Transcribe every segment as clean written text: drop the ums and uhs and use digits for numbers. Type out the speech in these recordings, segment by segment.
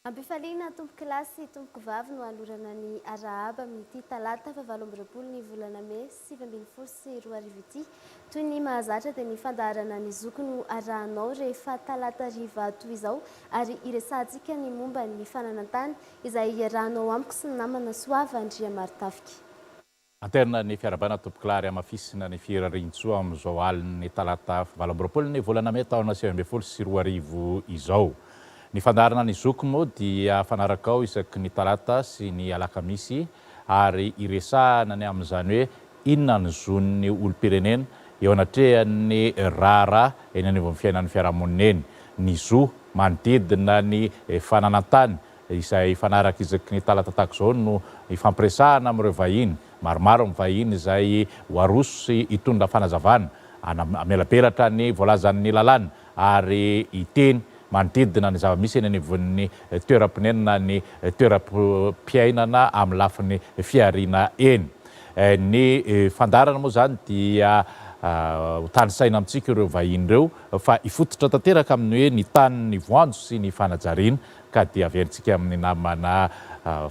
Ambifaliana tompo kilasy tompoko vavy no alorana ny arahaba amin'ity talata fa 7 ny volana May 2024 ity. Toy ny mahazatra dia ny fandaharana ny zoky no arahanao rehefa talata riva toy izao ary iresantsika ny momba ny fananantany izay arahanao amiko sy ny namana Soava Andriamartafika. Anterina ny fiarabana tompokilary amafisina ny firarintsoa amin'izao alin'ny talata 7 ny volana May taona 2024 izao. Ny fandaharana ny zoky moa dia fanaraka ao isaky ny talata sy ny alakamisy ary iresahana ny amin'izany hoe inona ny zon'ny olom-pirenena eo anatrehan'ny rara eny anivon'ny fiainan'ny fiarahamonina eny. Ny zo manodidina ny fananantany izay fanaraka isaky ny talata tahaka izao no ifampiresahana amin'ireo vahiny. Maromaro amin'ny vahiny izay hoaroso sy hitondra fanazavana amelapelatra ny voalazan'ny lalàna ary hiteny manodidina ny zava-misy eny anivon'ny toeram-ponenana ny toeram-piainana amin'ny lafin'ny fiariana eny. Ny fandarana moa zany dia tany saina amintsika ireo vahiny ireo fa ifototra tanteraka amin'ny hoe ny tany ny voanjo sy ny fanajariana ka dia averintsika amin'ny namana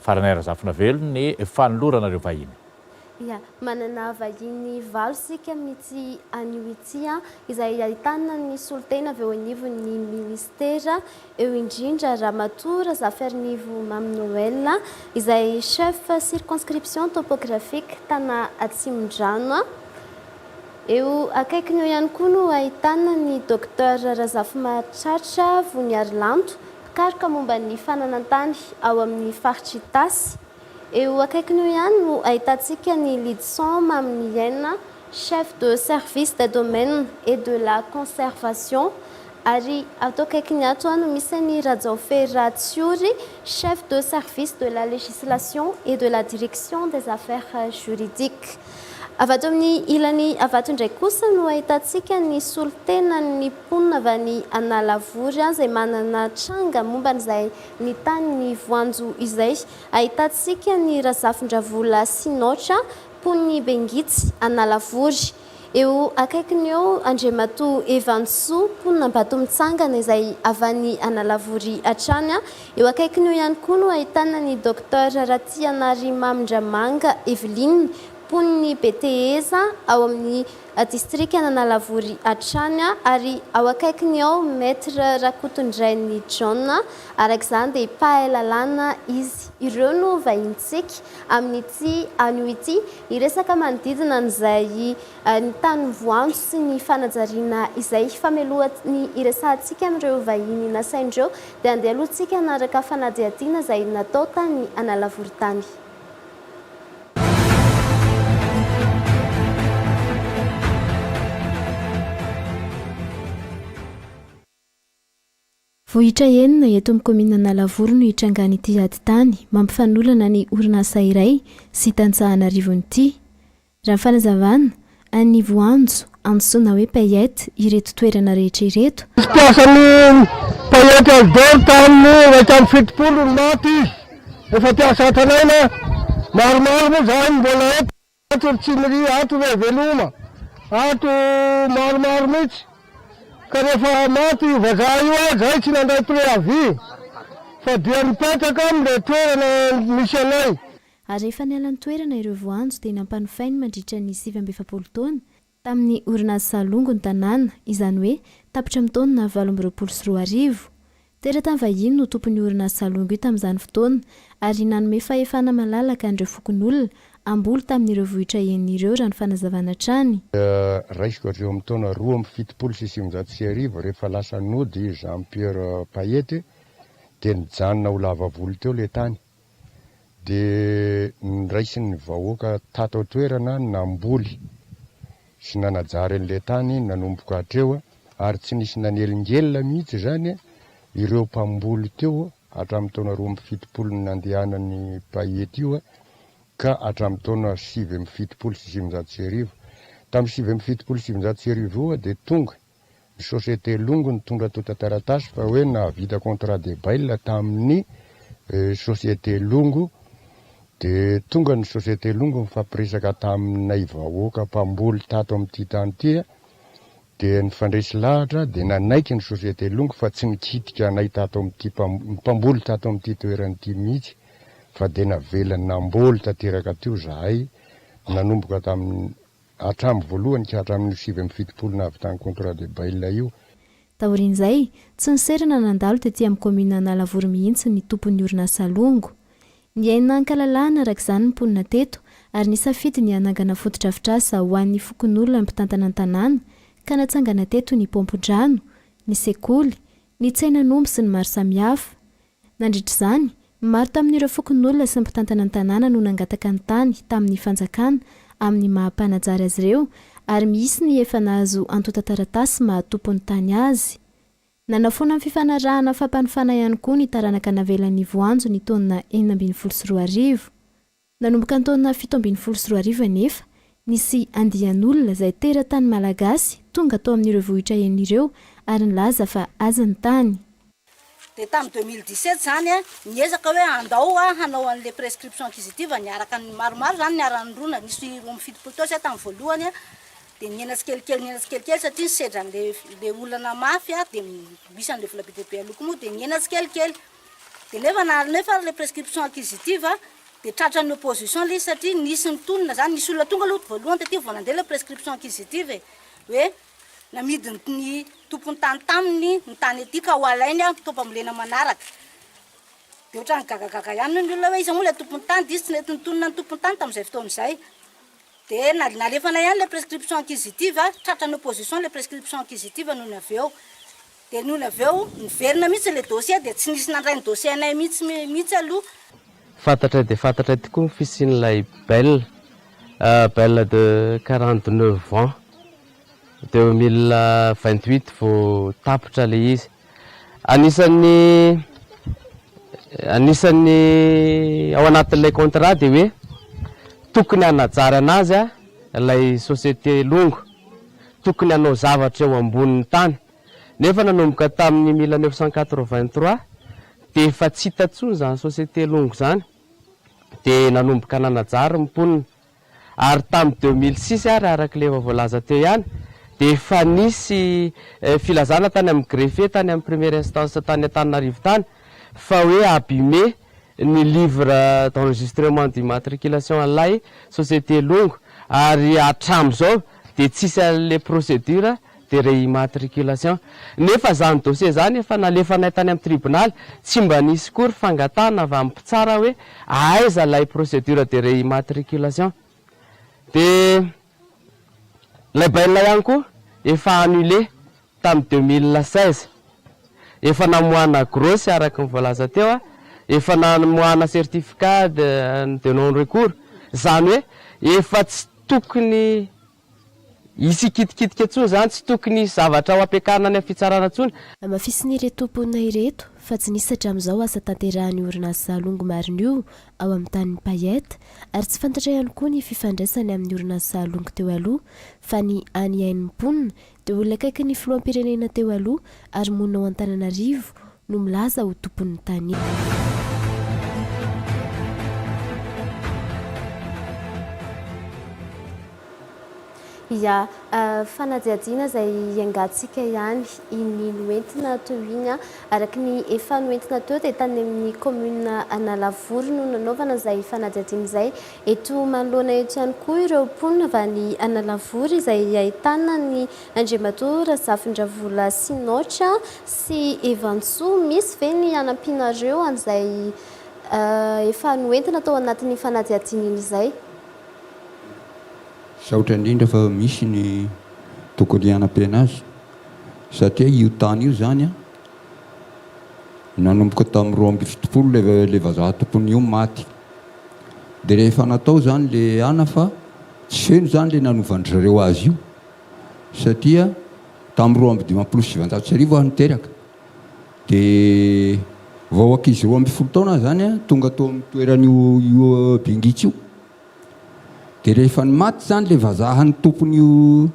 Faranay Razafina Velo ny fanolorana ireo vahiny. Ya, manana vahiny valo sika mitsy anio ity izay ahitana ny solitena avy eo anivon'ny ministera eo indrindra Ramatoa Zafernivy Mamy Noël izay chef circonscription topographique tana Atsimondrano. Eo akaikiny eo ihany koa no ahitana ny docteur Razafy Mahatratra Voniarilanto mikaroka momba ny fananantany ao amin'ny faritry Tasy. Eo akaikiny eo ihany no ahitantsika ny Lidson Mamy Niaina, chef de service des domaines et de la conservation. Ary ato akaikiny ato no misy ny Radzaofehy Ratsiory, chef de service de la législation et de la direction des affaires juridiques. Avato amin'ny ilany avato indray kosa no ahitantsika ny solitena ny mponina avy any Analavory izay manana tranga momban'izay ny tany ny voanjo izay. Ahitantsika ny Razafin-Dravola Sinotra, mponiny Bengitsy Analavory. Eo akaikiny eo Andriamatoa Evanso, mponina Ambatomitsangana izay avy any Analavory hatrany. Eo akaikiny eo ihany koa no ahitana ny docteur Ratianary Mamindramanga Eveline, mponiny BTEza ao amin'ny district Analavory hatrany ary ao akaikiny ao maître Rakotondrainy John arak'izany dia pahalalana izy. Ireo no vahintsika amin'ity anio ity iresaka manodidina an'izay ny tany voanjo sy ny fanajariana izay famelohany iresantsika amin'ireo vahiny nasaindreo dia andeha alohantsika anaraka fanadihadiana izay natao tany Analavory tany. Vohitra enina eto amin'ny komina Analavory no hitrangany ity aditany mampifanolana ny orinasa iray sy Tantsahana ity. Raha fanazavana any voanjo antsoina hoe paillette ireto toerana rehetra ireto. Piasan'ny paillette aldor tamin'ny 7 maty efa piasa tanaina maromaro moa zany mbola eto Tsimiri ato hoe veloma ato maromaro mihitsy. Ka rehefa maty vazaha io zay tsy nandray préavis fa dia nipetraka amin'ilay toerana misy anay. Ary rehefa nialan'ny toerana ireo voanjo dia nampanofainy mandritra ny 7 taona tamin'ny orinasa Salongo ny tanàna, izany hoe tapitra amin'ny taona 2024. Teratany vahiny no tompon'ny orinasa Salongo io tamin'izany fotoana ary nanome fahefana malalaka an'ireo fokon'olona amboly tamin'ireo vohitra enina raha ny fanazavana trany. Raisiko hatreo amin'ny taona 2017 rehefa lasa nody Jean-Pierre Paillette dia nijanona ho lava volo teo le tany. Dia niraisin'ny vahoaka tato toerana namboly sy nanajary an'le tany nanomboka hatreo ary tsy nisy nanelingelina mihitsy zany ireo mpamboly teo hatramin'ny taona 2017 nandehanan'ny Paillette io ka hatramin'ny taona 2017. Tamin'ny 2017 dia tonga ny société Longo nitondra taratasy fa hoe navita contrat de bail tamin'ny société Longo. Dia tonga ny société Longo mifampiresaka taminay vahoaka mpamboly tato amin'ity tany ity dia nyfandresy lahatra dia nanaiky ny société longo fa tsy nikitika nahita ato amin'ity mpambolitra ato amin'ity toeran'ity mihitsy fa dia navelany namboly tanteraka teo zahay nanomboka tamin'ny hatramin'ny voalohany ka hatramin'ny 7 avy tany contrat de bail io. Taorian'izay tsy niserana nandalo tetỳ amin'ny komina Analavory mihitsy ny tompon'ny orinasa Longo. Niaina ankalalahana arak'izany ny mponina teto ary nisafidy ny anangana fotodrafitrasa ho an'ny fokon'olona mpitantana an-tanàna ka natsangana teto ny pompo-drano, ny sekoly, ny tsenan'omby sy ny maro samihafa. Nandritr'izany, maro tamin'ireo fokon'olona sy ny mpitantana an-tanàna no nangataka ny tany tamin'ny fanjakana amin'ny mahampanajary azy ireo ary misy ny efa nahazo antotan-taratasy mahatompo ny tany azy. Nanafona amin'ny fifanarahana fampanofana ihany koa ny taranaka navelan'ny voanjo ny taona 1924. Nanomboka ny taona 1924 anefa, nisy andian'olona izay teratany malagasy tonga tao amin'ireo vohitra en'ireo ary nilaza fa aza ny tany. Dia tamin'ny 2017 zany niezaka hoe andao hanao an'le prescription acquisitive niaraka ny maromaro zany niara-nirona nisy roa amby 70 taona tamin'ny voalohany dia nienatsy kelikely satria nisedra le olana mafy dia misy an'le vola BTP aloko moa dia nienatsy kelikely dia nefa le prescription acquisitive dia tratra ny opposition le satria nisy nitonona zany nisy olona tonga aloha voalohany tetỳ vao nandeha le prescription acquisitive hoe namidiny ny tompony tany taminy ny tany ety ka ho alainy tompambolena manaraka dia ohatrany gagagaga ihany ny olona hoe iza moa le tompony tany dia tsy nety nitonona ny tompony tany tamin'izay fotoan'izay dia nalefana ihany le prescription acquisitive tratra ny opposition le prescription acquisitive noho ny aveo dia noho ny aveo niverina mihitsy le dossier dia tsy nisy nandray ny dossier anay mihitsy aloha. Fantatra dia fantatra tokoa ny fisian'ilay belle de 49 ans 2028 vao tapitra le izy. Anisany ao anatin'ilay contrat dia hoe tokony hanajary anazy ilay société longo, tokony hanao zavatra eo ambonin'ny tany. Nefa nanomboka tamin'ny 1983 dia efa tsy hita intsony zany société longo zany dia nanomboka nanajary mponina ary tamin'ny 2006 ary arak'ilay voalaza teo ihany dia efa nisy filazana tany amin'ny greffe tany amin'ny première instance tany Antananarivo tany fa hoe abîmé ny livre d'enregistrement d'immatriculation an'ilay société longo ary hatramin'izao dia tsisy an'le procédure de réimmatriculation. Nefa zany dossier zany efa nalefanay tany amin'ny tribunal tsy mba nisy kory fangatahana avy amin'ny mpitsara hoe aiza lay procédure de réimmatriculation. De lay bail ihany koa efa annulé tamin'ny 2016. Efa namoana grosse araka ny voalaza teo efa namoana certificat de non recours zany hoe efa tsy tokony isy kitikitika intsony zany tsy tokony zavatra ho ampiakarina any amin'ny fitsarana intsony. Mafisin'ireto tomponina ireto fa tsy nisy hatramin'izao asa tanterahan'ny orinasa Longo Marina ao amin'ny tanin'ny Payette ary tsy fantatra ihany koa ny fifandraisany amin'ny orinasa Longo teo aloha fa ny any ain'ny mponina dia olona akaiky ny filoham-pirenena teo aloha ary monina ao Antananarivo no milaza ho tompon'ny tany. Ya, fanadihadiana izay iangatsika ihany iny noentina toy iny araky ny efa noentina teo dia tany amin'ny commune Analavory no nanaovana izay fanadihadiana izay. Eto manoloana eto ihany koa ireo mponina avy any Analavory izay ahitana ny Andriamatora Zavindravula Sinotra sy Evantsoa. Misy ve ny anampinareo an'izay efa noentina tao anatin'ny fanadihadiana iny izay? Saotra indrindra fa misy ny tokony hanapena azy satria io tany io zany nanomboka tamin'ny 2007 le vazaha tompony io maty dia rehefa natao zany le ana fa tsy feno zany le nanovandry zareo azy io satria tamin'ny 2017 niteraka dia vao ankizy 20 taona zany tonga tao amin'ny toeran'io Bingitsy io. Dia rehefa maty zany le vazaha ny tompony io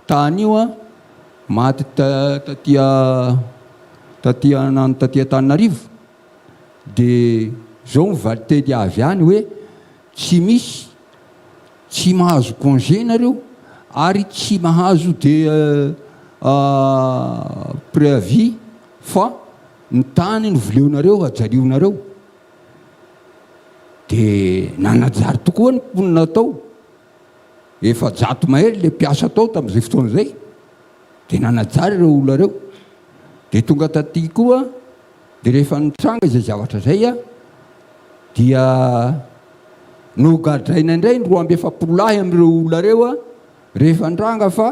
tany io maty taty Antananarivo dia zao mivaly teny avy any hoe tsy mahazo congé nareo ary tsy mahazo dia préavis fa ny tany novoleonareo ajarionareo dia nanajary tokoa ny mponina tao efa jato mahery le mpiasa tao tamin'izay fotoana izay dia nanajary ireo olona reo dia tonga taty koa dia rehefa nitranga izay zavatra izay a dia nogadraina indray ny 250 lahy amin'ireo olona reo a rehefa ndrang fa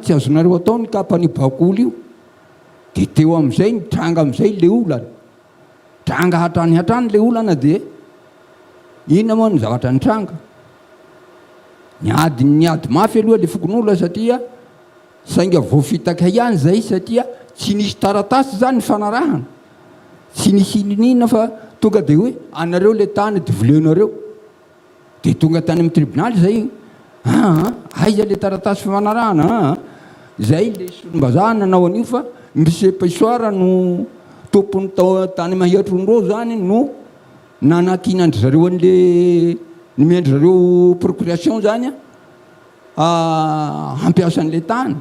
tsy azonareo atao ny kapany bakoly io dia teo amin'izay nitranga amin'izay le olana tranga hatrany le olana dia inona moa ny zavatra nitranga niady mafy aloha le fokon'olona satria sainga voafitaka ihany zay satria tsy nisy taratasy zany ny fanarahana tsy nisy inina fa tonga dia hoe anareo le tany divoleonareo dia tonga tany amin'ny tribonaly zay aiza le taratasy fanarahana zay le solombazaha nanao an'io fa misy paisoara no tompony tany mahiatronreo zany no nanakinandry zareo an'le nimendry zareo procuration zany hampiasan'le tany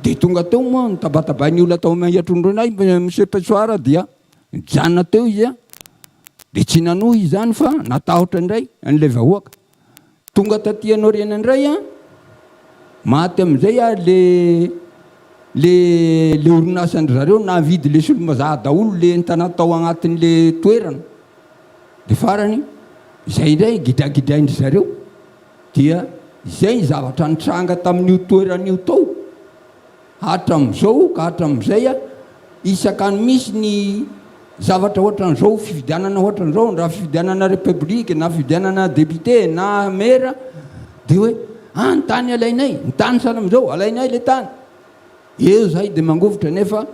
dia tonga teo moa nitabatabainy olona tao mahiatronreo nay monsieur paisoara dia mijanona teo izy a dia tsy nanohy izy zany fa natahotra indray an'le vahoaka tonga tatyhanao rena indray a maty amin'izay a le orinasandry zareo navidy le solombazaha daholo le entana tao agnatin'le toerana dia farany izay indray gidragidraindry zareo dia izay ny zavatra nitranga tamin'io toeran'io tao hatram'izao ka hatram'izay a isakany misy ny zavatra ohatran'izao fifidianana ohatran'izao raha fifidianana république na fifidianana député na maire dia hoe ny tany alainay ny tany salam'izao alainay le tany eo zay dia mangovitra nefa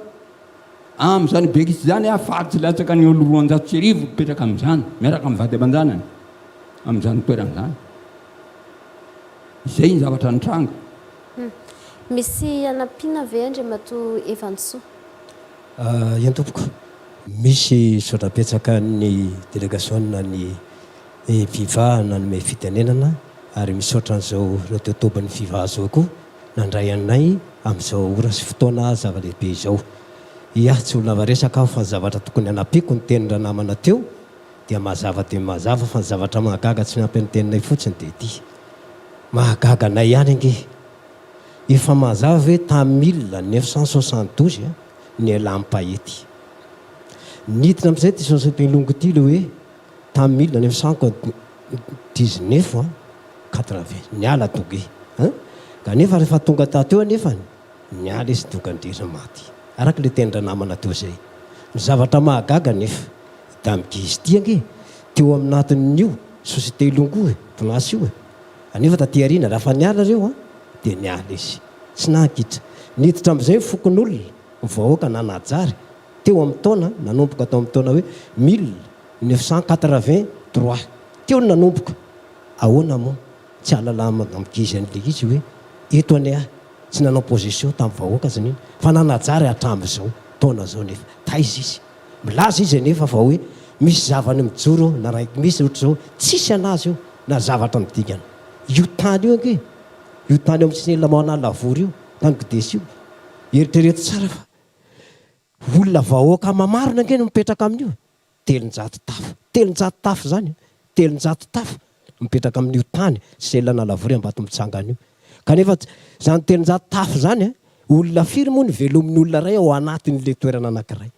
amin'izany bekisy zany fatsy latsaka ny olo 200 mipetraka amin'izany miaraka amin'ny vady aman-janany amin'izany toeran'izany izay ny zavatra nitranga misy anampiana ve Andriamatoa Evansoa iantompoko misy sotrapetsaka ny délégation na ny fiva na ny fitenenana ary misaotran'izao reo teotobany fiva zao koa nandray anay amin'izao ora sy fotoana zava-lehibe izao tsy olona varesaka aho fa ny zavatra tokony anapiko ny tenindra namana teo dia mazava fa ny zavatra mahagaga tsy nampy ny teninay fotsiny dia ty mahagaga nay ihany ange efa mazava hoe tamin'ny 1972 ny elampahety nidina amin'izay ty sosepelongo ty le hoe tamin'ny 1919 80 niala doge kanefa rehefa tonga tateo anefa niala izy tonga ndrera maty araka le tenindra namana teo zay ny zavatra mahagaga nefa da migizy ty ange teo aminatin'io société longo prinasy io anefa tatyarina raha fa niala reo dia niala izy tsy nankitra niditra amin'izay fokon'olona vahoaka nanajary teo amin'ny taona nanomboka tao amin'ny taona hoe 1983 teo ny nanomboka ahoana moa tsy alala migizy an'le izy hoe eto any tsy nanao position tamin'ny vahoaka zany iny fa nanajary hatramin'izao taona zao nefa taiza izy milaza izy nefa fa hoe misy zavany mijoro na raiky misy ohatry zao tsisy anazy io na zavatra midigana io tany io ange io tany eo amin'ny lamoana lavory io tany Godesy io eritrereto tsara fa olona vahoaka mamarona ange no mipetraka amin'io 300 tafo zany 300 tafo mipetraka amin'io tany sy lana lavory ambato mitsangana io kanefa zany 300 tafo zany olona firy moa ny velomin'ny olona ray ao anatin'le toerana anankiray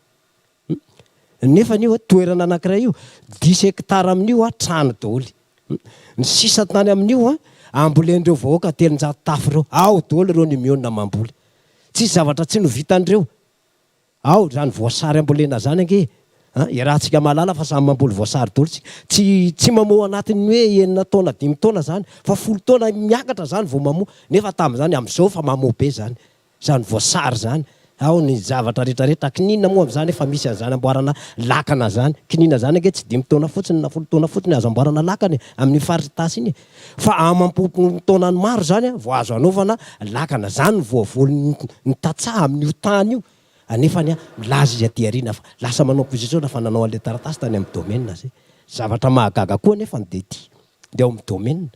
nefa nio toerana anankiray io 10 hectare amin'io trano daholy ny sisa tany amin'io ambolendreo vahoaka 300 tafo reo ao daholy reo ny mionina mamboly tsisy zavatra tsy no vitandreo ao zany voasary ambolena zany ange irahantsika malala fa samy mamboly voasary daholy tsy mamoa anatin'ny hoe 9 taona 5 taona zany fa 10 taona miakatra zany vao mamoa nefa tamin'izany amin'izao fa mamoa be zany voasary zany ao ny zavatra rehetrarehetra kininina moa amin'izany efa misy an'izany amboarana lakana zany kininina zany ange tsy 10 taona fotsiny na 10 taona fotsiny azo amboarana lakany amin'ny faritra tasy iny fa amampopo taonany maro zany vao azo anaovana lakana zany voavolo ny tatsaha amin'io tany io anefa ny milaza izy aty arina fa lasa manao position fa nanao an'le taratasy tany amin'ny domaine zay zavatra mahagaga koa nefa ny dia ty dia ao amin'ny domaine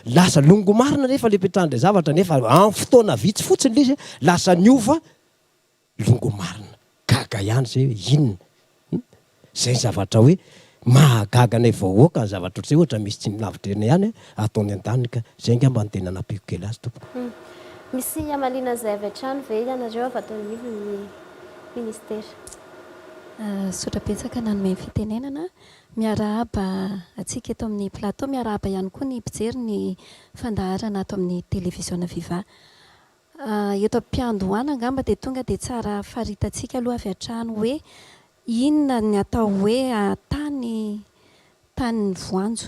lasa longo marina rehefa le petrandray zavatra nefa amin'ny fotoana vitsy fotsiny le izy lasa niova longo marina gaga ihany zay inona zay ny zavatra hoe mahagaga nay vahoaka ny zavatra ohatr'zay ohatra misy tsy milavitrena ihany ataony an-danika zay ngamba ny tena nampiko kely azy tompoko. Misy amalina zay avy hatrany ve ianareo avy atao nivony ministera? Sotra-betsaka nanome fitenenana miarahaba atsika eto amin'ny plateau, miarahaba ihany koa ny mpijery ny fandaharana ato amin'ny televiziona Viva. Eto am-piandohana angamba dia tonga dia tsara faritantsika aloha avy hatrany hoe inona ny atao hoe tany ny voanjo.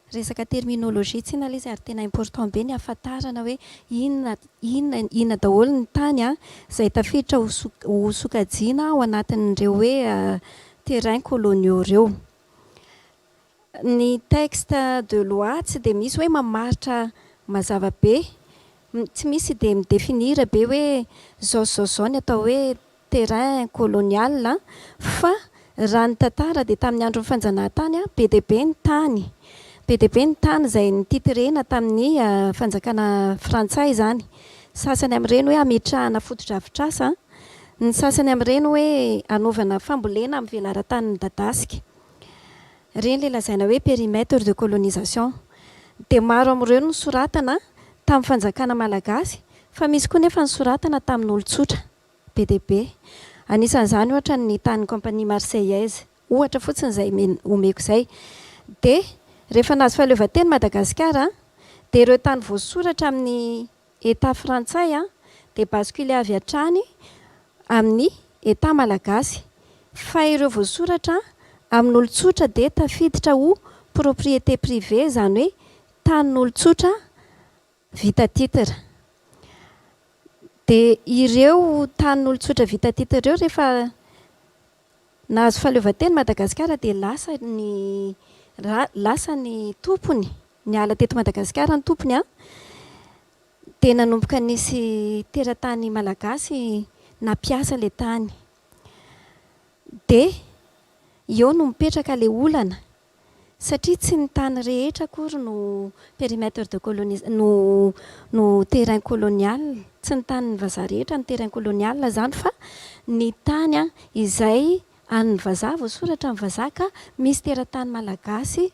Resaka terminologie tsy inona izy ary tena important be ny ahafantarana hoe inona daholo ny tany izay tafiditra ho sokajiana ao anatin'ireo hoe terrain coloniaux ireo. Ny texte de loi tsy dia misy hoe mamaritra mazava be, tsy misy dia midefinira be hoe zao ny atao hoe terrain colonial, fa raha ny tantara dia tamin'ny andron'ny fanjanahantany be dia be ny tany. Be dia be ny tany izay nititrena tamin'ny fanjakana frantsay izany. Sasany amin'ireny hoe ametrahana foto-drafitrasa, ny sasany amin'ireny hoe anaovana fambolena amin'ny velaran-tany midadasika. Ireny ilay lazaina hoe périmètre de colonisation. Dia maro amin'ireo no soratana tamin'ny fanjakana malagasy, fa misy koa nefa ny soratana tamin'ny olon-tsotra be dia be. Anisan'izany ohatra ny tany compagnie marseillaise, ohatra fotsiny izay omeko izay. Dia rehefa nahazo fahaleovanteny Madagasikara dia ireo tany voasoratra amin'ny état frantsay dia basculé avy hatrany amin'ny état malagasy, fa ireo voasoratra amin'ny olon-tsotra dia tafiditra ho propriété privée, izany hoe tanin'olon-tsotra vita titre. Dia ireo tanin'olon-tsotra vita titre ireo rehefa nahazo fahaleovanteny Madagasikara dia lasa ny tompony, ny ala teto Madagasikara ny tompony dia nanomboka nisy teratany malagasy nampiasa ilay tany. Dia eo no mipetraka ilay olana, satria tsy ny tany rehetra akory no périmètre de colonisation no terrain colonial, tsy ny tany vazaha rehetra ny terrain colonial zany, fa ny tany izay an'ny vazaha, voasoratra amin'ny vazaha ka misy teratany malagasy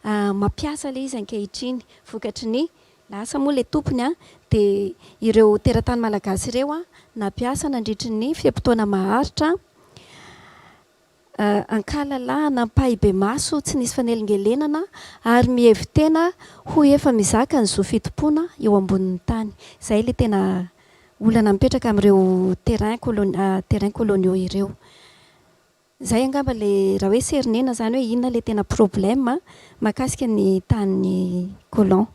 mampiasa ilay izy ankehitriny. Vokatry ny lasa moa ilay tompony dia ireo teratany malagasy ireo nampiasa nandritry ny fiam-potoana maharitra, ankalalahana mpahibe maso tsy nisy fanelingelenana ary mihevitena ho efa mizaka ny zo fitompona eo ambonin'ny tany. Izay ilay tena olana mipetraka amin'ireo terrain coloniaux ireo. Zay angamba le raha hoe serinena zany hoe inona le tena problème mahakasika ny tany colon.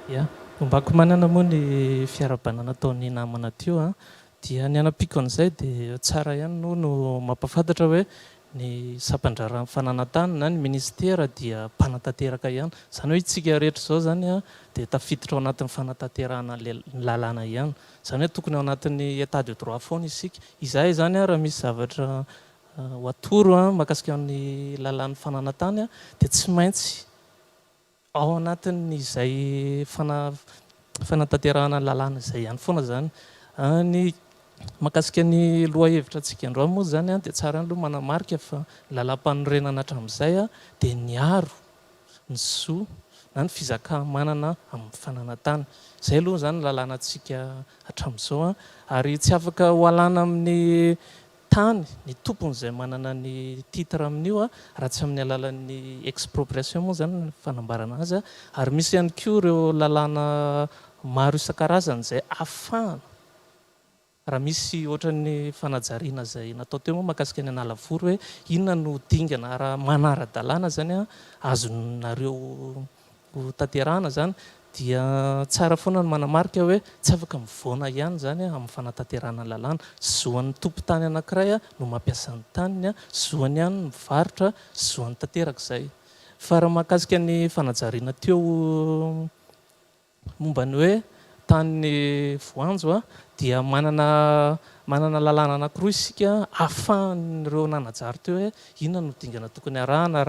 Ya, ombako manana moa ny fiarabanana ataon'ny namana teo dia ny anapiko an'izay dia tsara ihany no mampafantatra hoe ny sampandraran'ny fananantany na ny ministera dia mpanatanteraka ihany. Izany hoe itsika rehetra izao zany dia tafiditra ao anatin'ny fanatanterahana lalàna ihany. Izany hoe tokony ao anatin'ny état de droit foana isika. Izahay zany raha misy zavatra ho atoro mahakasika ny lalàn'ny fananantany dia tsy maintsy ao anatin'izay fanatanterahana lalàna izay ihany foana zany. Ny mahakasika ny loha hevitra antsika androany moa zany dia tsara aloha manamarika fa lalam-panorenana hatramin'izay dia niaro ny zo na ny fizakamanana amin'ny fananantany. Izay aloha zany lalàna antsika hatramin'izao ary tsy afaka ho alana amin'ny tany ny tompony izay manana ny titre amin'io raha tsy amin'ny alalan'ny expropriation moa zany fanambarana azy ary misy ihany koa ireo lalàna maro isan-karazany izay ahafahana raha misy ohatran'ny fanajariana izay natao teo moa mahakasika ny analavory hoe inona no dingana raha manara-dalàna zany azonareo tanterahana zany dia tsara foana ny manamarika hoe tsy afaka mivoana ihany zany amin'ny fanatanterahana lalàna. Zoan'ny tompo-tany anankiray no mampiasa ny taniny, zoany ihany mivarotra, zoany tanteraka izay. Fa raha mahakasika ny fanajariana teo momba ny hoe tany voanjo dia manana lalàna anankiroa isika ahafahan'ireo nanajary teo hoe inona no dingana tokony arahana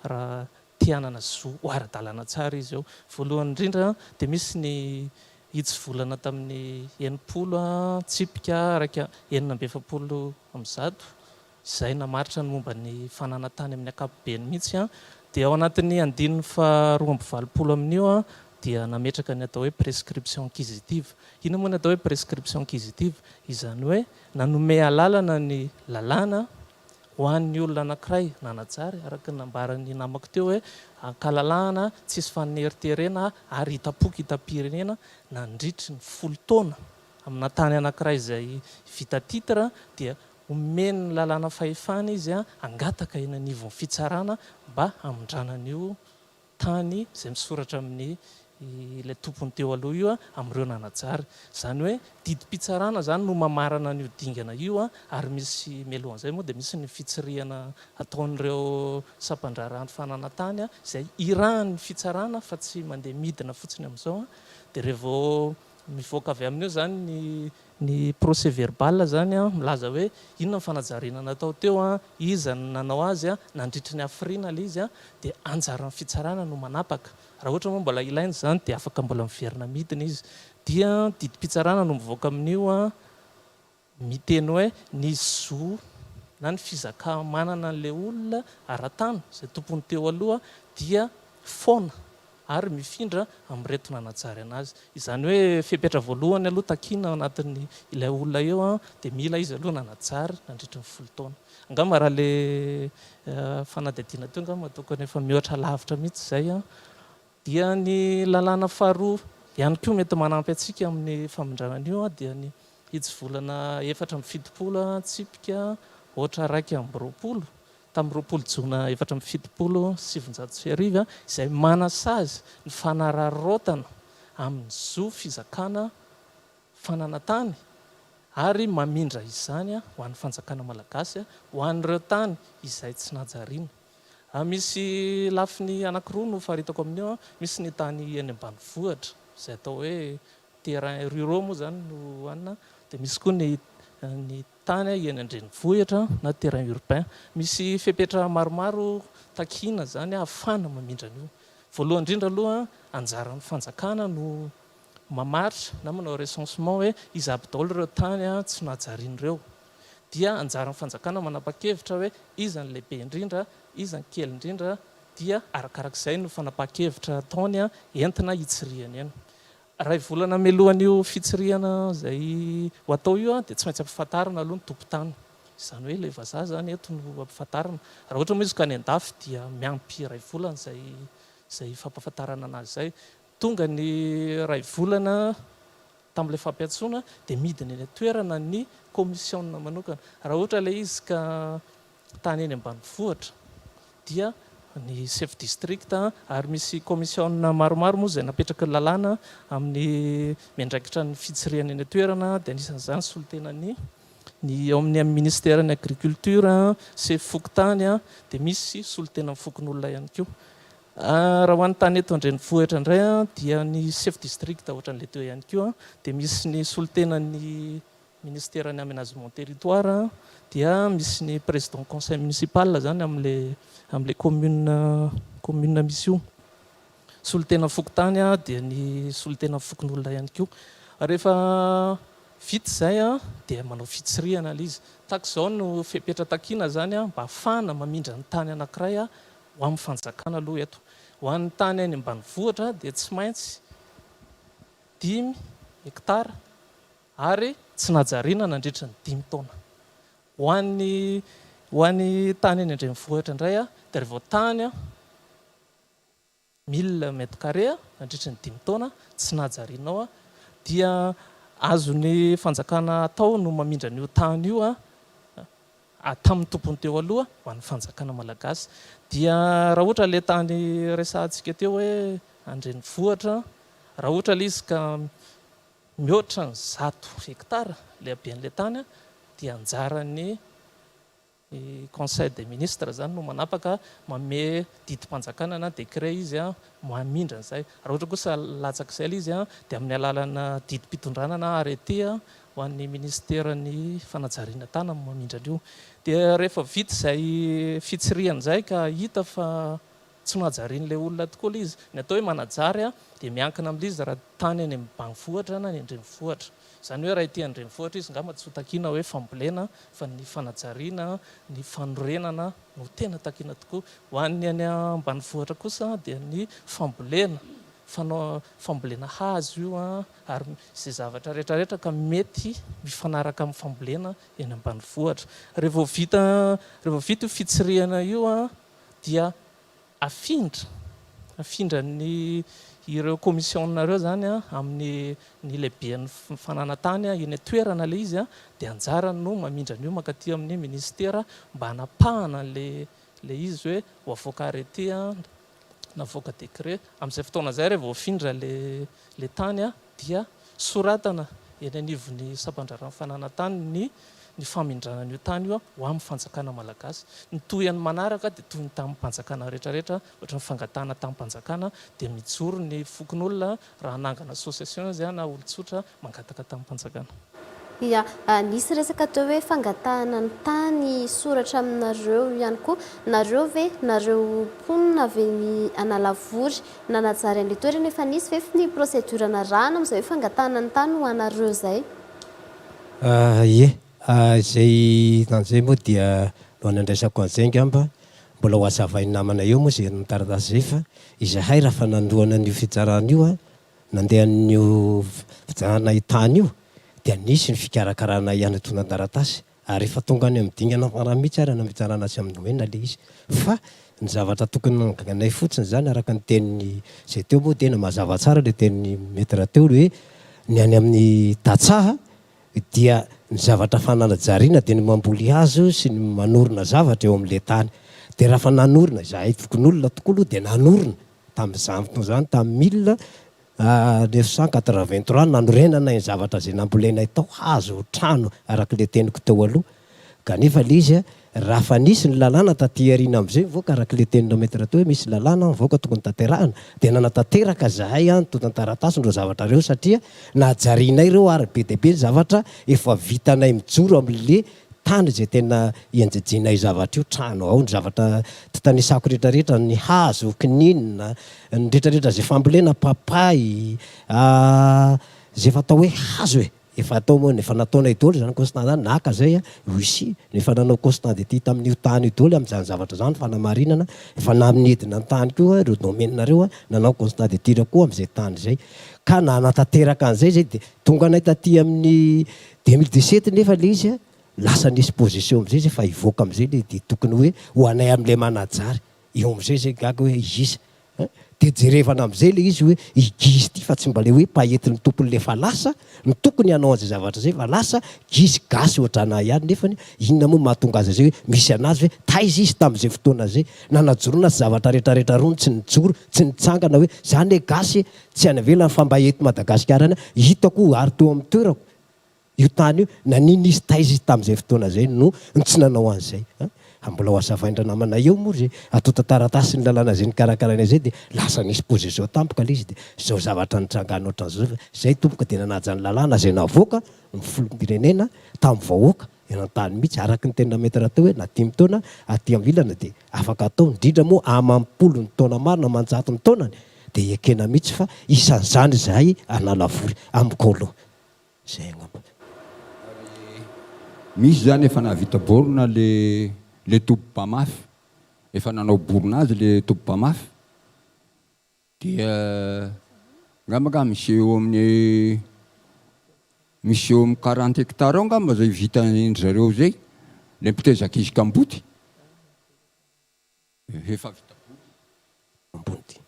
raha tianana zo ara-dalàna tsara izy eo. Voalohany indrindra dia misy ny hitsy volana tamin'ny 80 tsipika araka 970 izay namaritra ny momba ny fananantany amin'ny ankapobeny mihitsy a. Dia ao anatin'ny andininy fa 220 amin'io dia nametraka ny atao hoe prescription inquisitive. Ino moa ny atao hoe prescription inquisitive? Izany hoe nanome alalana ny lalàna ho an'ny olona anankiray nanajary araka ny nambaran'ny namako teo hoe ankalalahana tsisy faneriterena ary hitapoky hitam-pirenena nandritry ny 10 taona amina tany anankiray izay vita titre dia omeny lalàna fahefana izy angataka eny anivon'ny fitsarana mba amindranan'io tany izay misoratra amin'ny ilay tompony teo aloha io amin'ireo nanajary. Izany hoe didim-pitsarana zany no mamarana an'io dingana io ary misy melohan'izay moa dia misy ny fitsirihana ataon'ireo sampandrarahany fananantany izay irahan'ny fitsarana fa tsy mandeha midina fotsiny amin'izao. Dia rehefa mivoaka avy amin'io zany ny procès verbal zany milaza hoe inona ny fanajariana natao teo iza ny nanao azy nandritry ny hafirina ilay izy dia anjaran'ny fitsarana no manapaka. Raha ohatra moa mbola ilainy zany dia afaka mbola miverina midina izy. Dia didim-pitsarana no mivoaka amin'io miteny hoe ny zo na ny fizaka manana an'ilay olona ara-tany izay tompony teo aloha dia faona ary mifindra amin'reto nanajary anazy. Izany hoe fepetra voalohany aloha takina anatin'ny ilay olona eo dia mila izy aloha nanajary nandritry ny 10 taona. Angamba raha le fanadihadiana teo angamba tokony efa mihoatra lavitra mihitsy izay dia ny lalàna faharoa ihany koa mety manampy antsika amin'ny famindranan'io dia ny hitsy volana 470 tsipika ohatra 220 tamin'ny 20 jona 470 709 izay manasazy ny fanararotana amin'ny zo fizakana fananantany ary mamindra izany ho an'ny fanjakana malagasy ho an'ireo tany izay tsy najariana. Misy lafiny anankiroa no faharitako amin'io misy ny tany eny ambanivohitra izay atao hoe terrain ruraux moa zany no anina, dia misy koa ny tany eny andrenivohitra na terrain urbain. Misy fepetra maromaro takina zany ahafana mamindra an'io. Voalohany indrindra aloha anjaran'ny fanjakana no mamaritra na manao recensement hoe izy aby daholo ireo tany tsy najarian'ireo. Dia anjaran'ny fanjakana manapa-kevitra hoe iza ny lehibe indrindra, iza ny kely indrindra, dia arakarak'izay no fanapa-kevitra ataony entina hitsirihana eny. Raha volana melohan'io fitsirihana izay ho atao io dia tsy maintsy ampifantarana aloha ny tompo-tany. Izany hoe ilay vazaha zany eto no ampifantarana. Raha ohatra moa izy ka any an-dafy dia miampy ray volana izay fampafantarana anazy izay. Tonga ny ray volana tamin'ilay fampiantsoana dia midina eny toerana ny commission manokana. Raha ohatra ilay izy ka tany eny ambanivohitra dia ny chef district ary misy commission maromaro moa izay napetraka ny lalàna amin'ny miandraikitra ny fitsirihana eny toerana dia anisan'izany solotenany ao amin'ny ministère ny agriculture sy fokotany dia misy solotena fokon'olona ihany koa. Raha ho an'ny tany eto andrenivohitra indray dia ny chef district ohatran'ilay teo ihany koa dia misy ny solotenany ministère ny aménagement territoire dia misy ny président conseil municipal zany amin'ilay commune misy io. Solotena fokotany dia ny solotena fokon'olona ihany koa. Rehefa vita izay dia manao fitsirihana ilay izy. Tahaka izao no fepetra takina zany mba ahafana mamindra ny tany anankiray ho amin'ny fanjakana aloha eto. Ho an'ny tany any ambanivohitra dia tsy maintsy 5 hektara ary tsy najariana nandritra ny 5 taona. Ho an'ny tany eny andrenivohitra indray dia rehefa tany 1000 mètres carrés nandritra ny 5 taona tsy najarianao dia azon'ny fanjakana atao no mamindra an'io tany io tamin'ny tompony teo aloha ho an'ny fanjakana malagasy. Dia raha ohatra ilay tany resahantsika teo hoe andrenivohitra, raha ohatra ilay izy ka mihoatra ny 100 hektara ilay haben'ilay tany dia anjaran'ny conseil des ministres zany no manapaka manome didim-panjakana na décret izy mamindra an'izay. Raha ohatra kosa latsak'izay ilay izy dia amin'ny alalana didim-pitondrana na arrêté ho an'ny ministère ny fanajariana tany mamindra an'io. Dia rehefa vita izay fitsirihana izay ka hita fa tsy mahajarian'ilay olona tokoa ilay izy. Ny atao hoe manajary dia miankina amin'ilay izy raha tany any ambanivohitra na ny andrenivohitra. Izany hoe raha ity andrenivohitra izy ngamba tsy ho takiana hoe fambolena fa ny fanajariana, ny fanorenana no tena takiana tokoa. Ho an'ny any ambanivohitra kosa dia ny fambolena, fambolena hazo io ary izay zavatra rehetrarehetra ka mety mifanaraka amin'ny fambolena eny ambanivohitra. Rehefa vita io fitsirihana io dia afindra ireo commissionnareo zany amin'ny lehiben'ny fananantany eny toerana le izy dia anjarany no mamindra an'io makaty amin'ny ministera mba hanapahana le izy hoe ho avoaka arrêté na avoaka décret. Amin'izay fotoana zay rehefa voafindra le tany dia soratana eny anivon'ny sampandraran'ny fananantany ny famindrana an'io tany io ho amin'ny fanjakana malagasy. Ny tohany manaraka dia toy ny tamin'ny mpanjakana rehetrarehetra, ohatra ny fangatana tamin'ny mpanjakana dia mijoro ny fokon'olona raha nangana association zay na olon-tsotra mangataka tamin'ny mpanjakana. Ia, nisy resaka atao hoe fangatahana ny tany soratra aminareo ihany koa. Nareo mponina avy ny Analavory nanajary an'ilay toerana efa nisy ve ny procédure narahana amin'izay hoe fangatahana ny tany ho anareo zay? Ie, izay tan'izay moa dia no anandraisako an'izay ngamba mbola ho azavainy namana eo moa izay nitaratasy zay fa izahay raha fa nandohana an'io fitsarana io nandeha an'io fijanana tany io dia nisy ny fikarakarana ihany tonan-taratasy ary efa tonga any amin'ny dingana farany mihitsy ary namitsarana azy amin'ny domaine le izy fa ny zavatra tokony nanganay fotsiny zany araka ny teniny zay teo moa tena mazava tsara le teniny metra teo hoe ny any amin'ny tatsaha dia ny zavatra fananajariana dia ny mamboly hazo sy ny manorina zavatra eo amin'le tany. Dia raha fa nanorina izahay tokon'olona tokoa aloha dia nanorina tamin'izany fotoana zany tamin'ny 1983 nanorenana ny zavatra zay nambolenay tao hazo trano arak'le teniko teo aloha. Kanefa le izy raha fa nisy ny lalàna taty arina amin'izay mivoaka arak'le tenina metra teo hoe misy lalàna mivoaka tokony tanterahana dia nanatateraka zahay tontan-taratasy ndreo zavatra reo satria najarianay reo ary be dia be ny zavatra efa vitanay mijoro amin'le tany zay tena ianjejinay zavatra io trano ao ny zavatra titanisako rehetrarehetra ny hazo kininina ny rehetrarehetra zay fambolena papay zay efa atao hoe hazo efa atao moa nefa nataonay daholo zany constat zany naka zay usi nefa nanao constat de ty tamin'io tany io daholo amin'izany zavatra zany fanamarinana efa naminidina ny tany koa ireo domenareo nanao constat de tir koa amin'izay tany zay ka nanatateraka an'izay zay de tonga anay taty amin'ny 2017 nefa le izy lasa nisy position am'izay zay fa ivoaka am'izay le de tokony hoe ho anay am'le manajary eo am'izay zay gaga hoe igisa de jerevana am'izay le izy hoe igizy ty fa tsy mba le hoe pahetin'ny tompony le fa lasa ny tokony hanao an'izay zavatra zay fa lasa gizy gasy ohatrana ihany nefany inona moa mahatonga azy zay hoe misy anazy hoe taizy izy tamin'izay fotoana zay nanajorona sy zavatra rehetrarehetra rony tsy nijoro tsy nitsangana hoe zany hoe gasy tsy anavela ny fambahety Madagasikara hitako ary teo amin'ny toerako io tany io naniny izy taizy tamin'izay fotoana zay no tsy nanao an'izay mbola ho azavaindra namana eo moa zay atao tantaratasy ny lalàna zay ny karakaranay zay de lasa nisy position tampoka le izy de zao zavatra nitrangana ohatran'izao zay tompoka de nanaja ny lalàna zay navoaka ny filoham-pirenena tamin'ny vahoaka enantany mihitsy araky ny tena metra teo hoe na 10 taona aty amin'ny ilana de afaka atao indrindra moa amampolo ny taona marina manjato ny taonany de ekena mihitsy fa isan'izany zahay Analavory am'kolo zay ngamba. Misy zany efa nahavita borona le tompom-pamafy efa nanao borona azy le tompom-pamafy dia ngambaka misy eo amin'ny 40 hectare ao ngamba zay vita zareo zay le mpitezaka izy kamboty efa vita kamboty.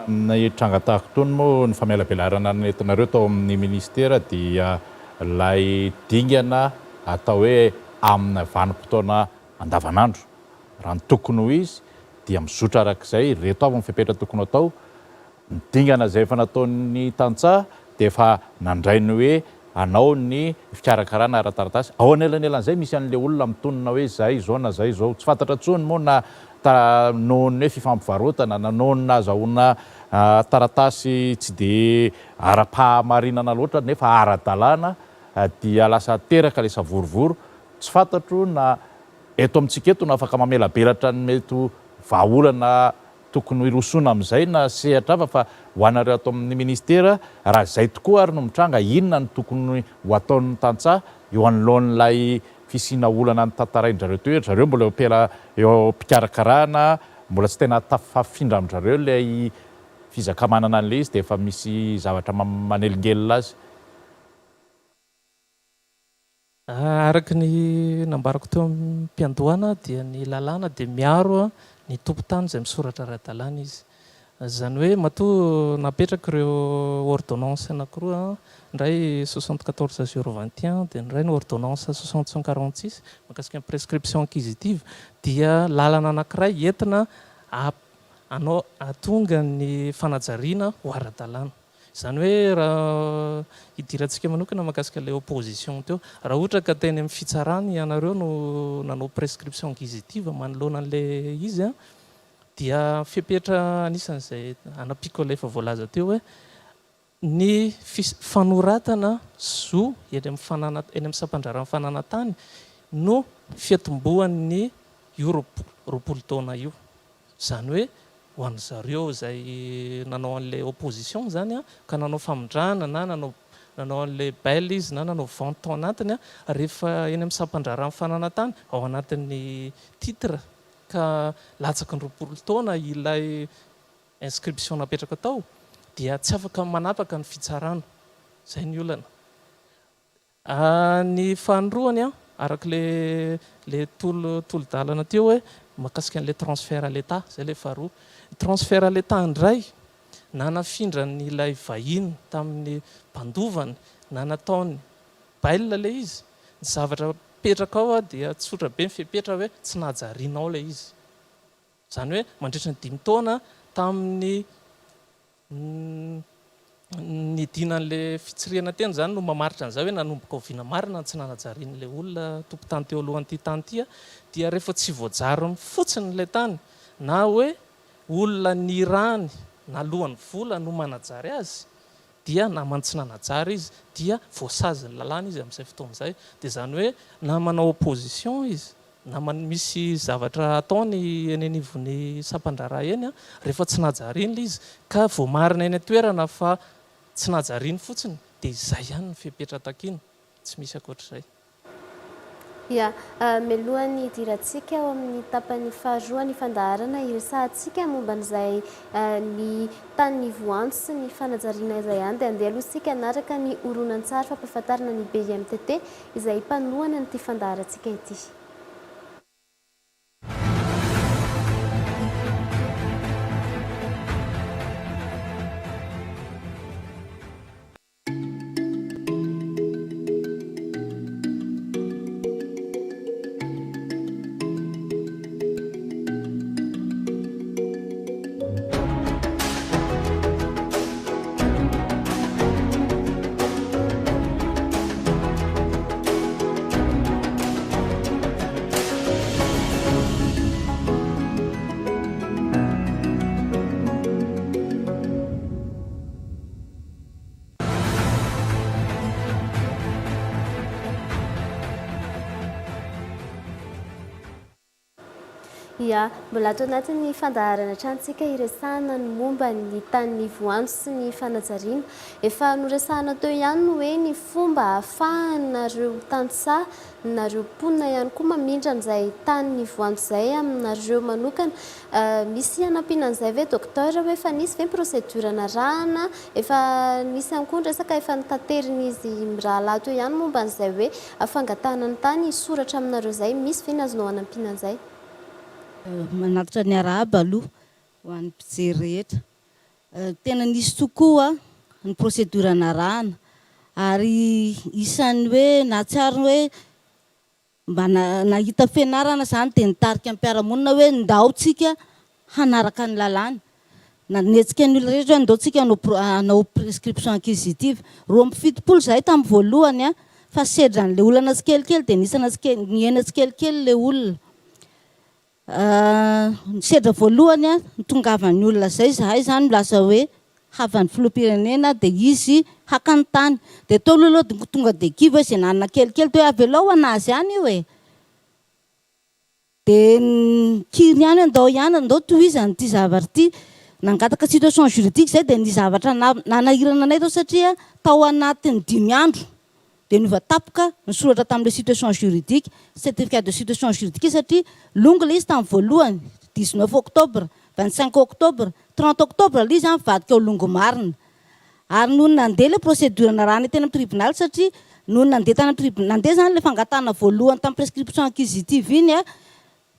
Ny tranga tahaka itony moa ny famelabelarana nentinareo tao amin'ny ministera dia lay dingana atao hoe amina vanim-potoana andavanandro raha ny tokony ho izy dia mizotra arak'izay reto avy ny fepetra tokony atao ny dingana zay efa nataon'ny tantsaha dia efa nandrainy hoe anao ny fikarakarana ara-taratasy ao anelanelan'izay misy an'le olona mitonona hoe zay zao na zay zao tsy fantatra tsony moa na nohon'ny hoe fifampivarotana na nohony nahazahoana taratasy tsy dia ara-pahamarinana loatra nefa ara-dalàna dia lasa teraka lesa vorovoro tsy fantatro na eto amintsika eto no afaka mamelabelatra ny mety vahaolana tokony hirosona amin'izay na sehatra hafa fa ho anareo ato amin'ny ministera raha zay tokoa ary no mitranga inona ny tokony ho ataon'ny tantsaha eo anoloan'ilay fisina olana ny tantarain'zareo teo zareo mbola mpela eo mpikarakarana mbola tsy tena tafafindra amin'zareo ilay fizakamanana an'le izy dia efa misy zavatra manelingelina azy. Araky ny nambarako teo amin'ny mpiandohana dia ny lalàna dia miaro ny tompon-tany izay misoratra ara-dalàna izy. Zany hoe matoa napetraka ireo ordonnance anankiroa, ndray 74/021 dia ndray ny ordonnance 6146 mahakasika ny prescription acquisitive, dia lalana anankiray entina atonga ny fanajariana ho ara-dalàna. Zany hoe raha idirantsika manokana mahakasika ilay opposition teo, raha ohatra ka teny amin'ny fitsarany ianareo no nanao prescription acquisitive manoloana an'ilay izy dia fepetra anisan'izay anapiko ilay efa voalaza teo hoe ny fanoratana zo eny amin'ny sampandraran'ny fananantany no fiatombohan'ny io 20 taona io. Zany hoe ho an'ny zareo izay nanao an'ilay opposition zany ka nanao famondrana na nanao an'ilay baile izy na nanao vente tao anatiny rehefa eny amin'ny sampandraran'ny fananantany ao anatin'ny titre ka latsaky ny 20 taona ilay inscription napetraka tao dia tsy afaka manapaka ny fitsarana. Zay ny olana. Ny fahandroany araka le tolo-dalana teo hoe mahakasika an'ilay transfert à l'état, zay le faharoa. Transfert à l'état indray na nafindra nyilay vahiny tamin'ny mpandovany na nataony baile le izy, ny zavatra petraka ao dia tsotra be mifepetra hoe tsy nahajarianao le izy. Zany hoe mandritra ny 5 taona tamin'ny nidinan'le fitsiriana teny zany no mamaritra an'izay hoe nanomboka oviana marina tsy nanajarian'le olona tompo-tany teo alohan'ity tany ity dia rehefa tsy voajariny fotsiny le tany na hoe olona nirany na lohany vola no manajary azy dia namany tsy nanajary izy dia voasazy ny lalàna izy amin'izay fotoana izay. Dia zany hoe na manao opposition izy na misy zavatra ataony eny anivon'ny sampandrara eny rehefa tsy najariany izy ka voamarina eny toerana fa tsy najariany fotsiny dia izay ihany ny fepetra takiny, tsy misy akoatr'izay. Ya, melohan'ny idirantsika ao amin'ny tapany faharoa ny fandaharana iresahantsika momban'izay ny tany voanjo sy ny fanajariana izay ihany dia andeha aloha isika anaraka ny horonan-tsary fampahafantarana ny BIMTT izay mpanohana n'ity fandaharantsika ity. Ya, mbola ato anatin'ny fandaharana trantsika iresahana ny momba ny tany voanjo sy ny fanajariana. Efa noresahana teo ihany no hoe ny fomba ahafahanareo tantsaha nareo mponina ihany koa mamindra an'izay tany voanjo izay aminareo manokana. Misy hanampiana an'izay ve docteur hoe efa nisy ve procédure narahana, efa nisy ihany koa ny resaka efa nitateriny izy mirahalahy teo ihany momba an'izay hoe afangatahana ny tany soratra aminareo izay, misy ve ny azonao hanampiana an'izay? Manatitra ny arahaba aloha ho an'ny mpijery rehetra. Tena nisy tokoa ny procédure narahana ary isan'ny hoe nahatsiaro hoe mba nahita fianarana zany dia nitarika ny mpiara-monina hoe ndaotsika hanaraka ny lalàna. Nanetsika ny olona rehetra hoe ndaotsika hanao prescription acquisitive. 27 zahay tamin'ny voalohany fa sedra n'ilay olana tsikelikely dia niaina tsikelikely ilay olona. Ny sedra voalohany nitongavan'ny olona zay zahay zany milaza hoe havan'ny filoham-pirenena dia izy hakany tany dia tao aloha tonga dia kiva izay nanana kelikely teo avy alao anazy ihany io e. dia kiry ihany andao ihany andao tohizanyity zavatra ity nangataka situation juridique zay dia ny zavatra nanahirana anay tao satria tao anatin'ny 5 andro dia nivatapoka nysoratra tamin'ilay situation juridique certificat de situation juridique satria longo ilay izy tamin'ny voalohany 19 octobre 25 octobre 30 octobre ilay izy mivadika ao longo marina ary noho nandeha ilay procédure narahana tena amin'ny tribunal satria noho nandeha tany tribunal nandeha zany ilay fangatana voalohany tamin'ny prescription acquisitive iny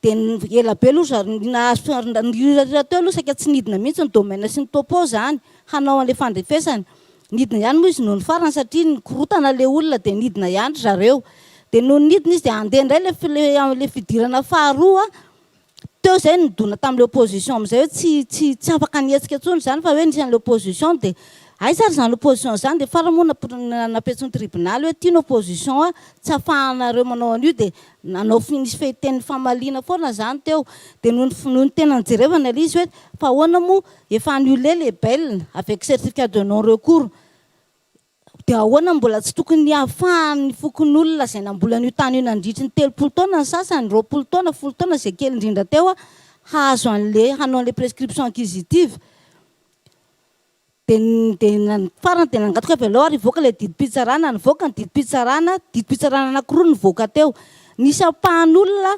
dia ela be aloha nahazo teo aloha saika tsy nidina mihitsy ny domaine sy ny topo zany hanao an'ilay fandrefesany nidina ihany moa izy noho ny farana satria nikorotana ilay olona dia nidina ihany zareo dia noho nidina izy dia andeha indray le fidirana faharoa teo zay nidona tamin'ilay opposition amin'izay hoe tsy afaka nihetsika intsony zany fa hoe nisy an'ilay opposition dia ay sary zany l'opposition zany dia fara moa napetso ny tribunal hoe tiany opposition tsy afahanareo manao an'io dia nanao nisy fehiteny famaliana foana zany teo dia noho ny tena nijerevana ilay izy hoe fa ahoana moa efa annulé les bail avec certificat de non recours dia ahoana mbola tsy tokony ahafahan'ny fokon'olona zay nambola an'io tany io nandritry ny 30 taona ny sasany 20 taona 10 taona zay kely indrindra teo hahazo an'le hanao an'le prescription acquisitive dia farany dia nangataka avy aloha ary ivoaka ilay didim-pitsarana nivoaka ny didim-pitsarana anankiroa nivoaka teo nisy ampahan'olona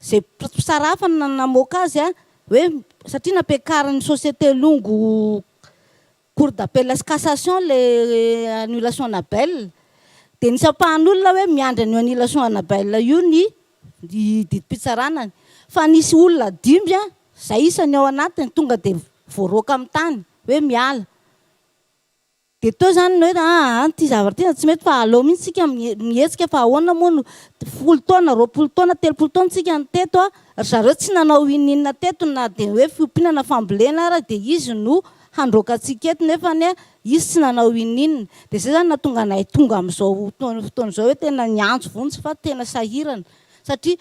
zay sarafana namoaka azy hoe satria nampiakarany société longo cour d'appel cassation le annulation anabel dia nisy ampahan'olona hoe miandry an'io annulation anabel io ny didim-pitsaranany fa nisy olona 5 zay isany ao anatiny tonga dia voaroaka amin'ny tany hoe miala dia teo zany hoe ty zavatra tena tsy mety fa aleo mihitsy tsika mihetsika fa ahoana moa no 10 taona 20 taona 30 taona tsika ny teto zareo tsy nanao ininina teto na dia hoe fiompiana fambolena ara dia izy no handroaka atsika eto nefany izy tsy nanao ininina dia zay zany natonga anay tonga amin'izao fotoana izao hoe tena niantso vonjy fa tena sahirana satria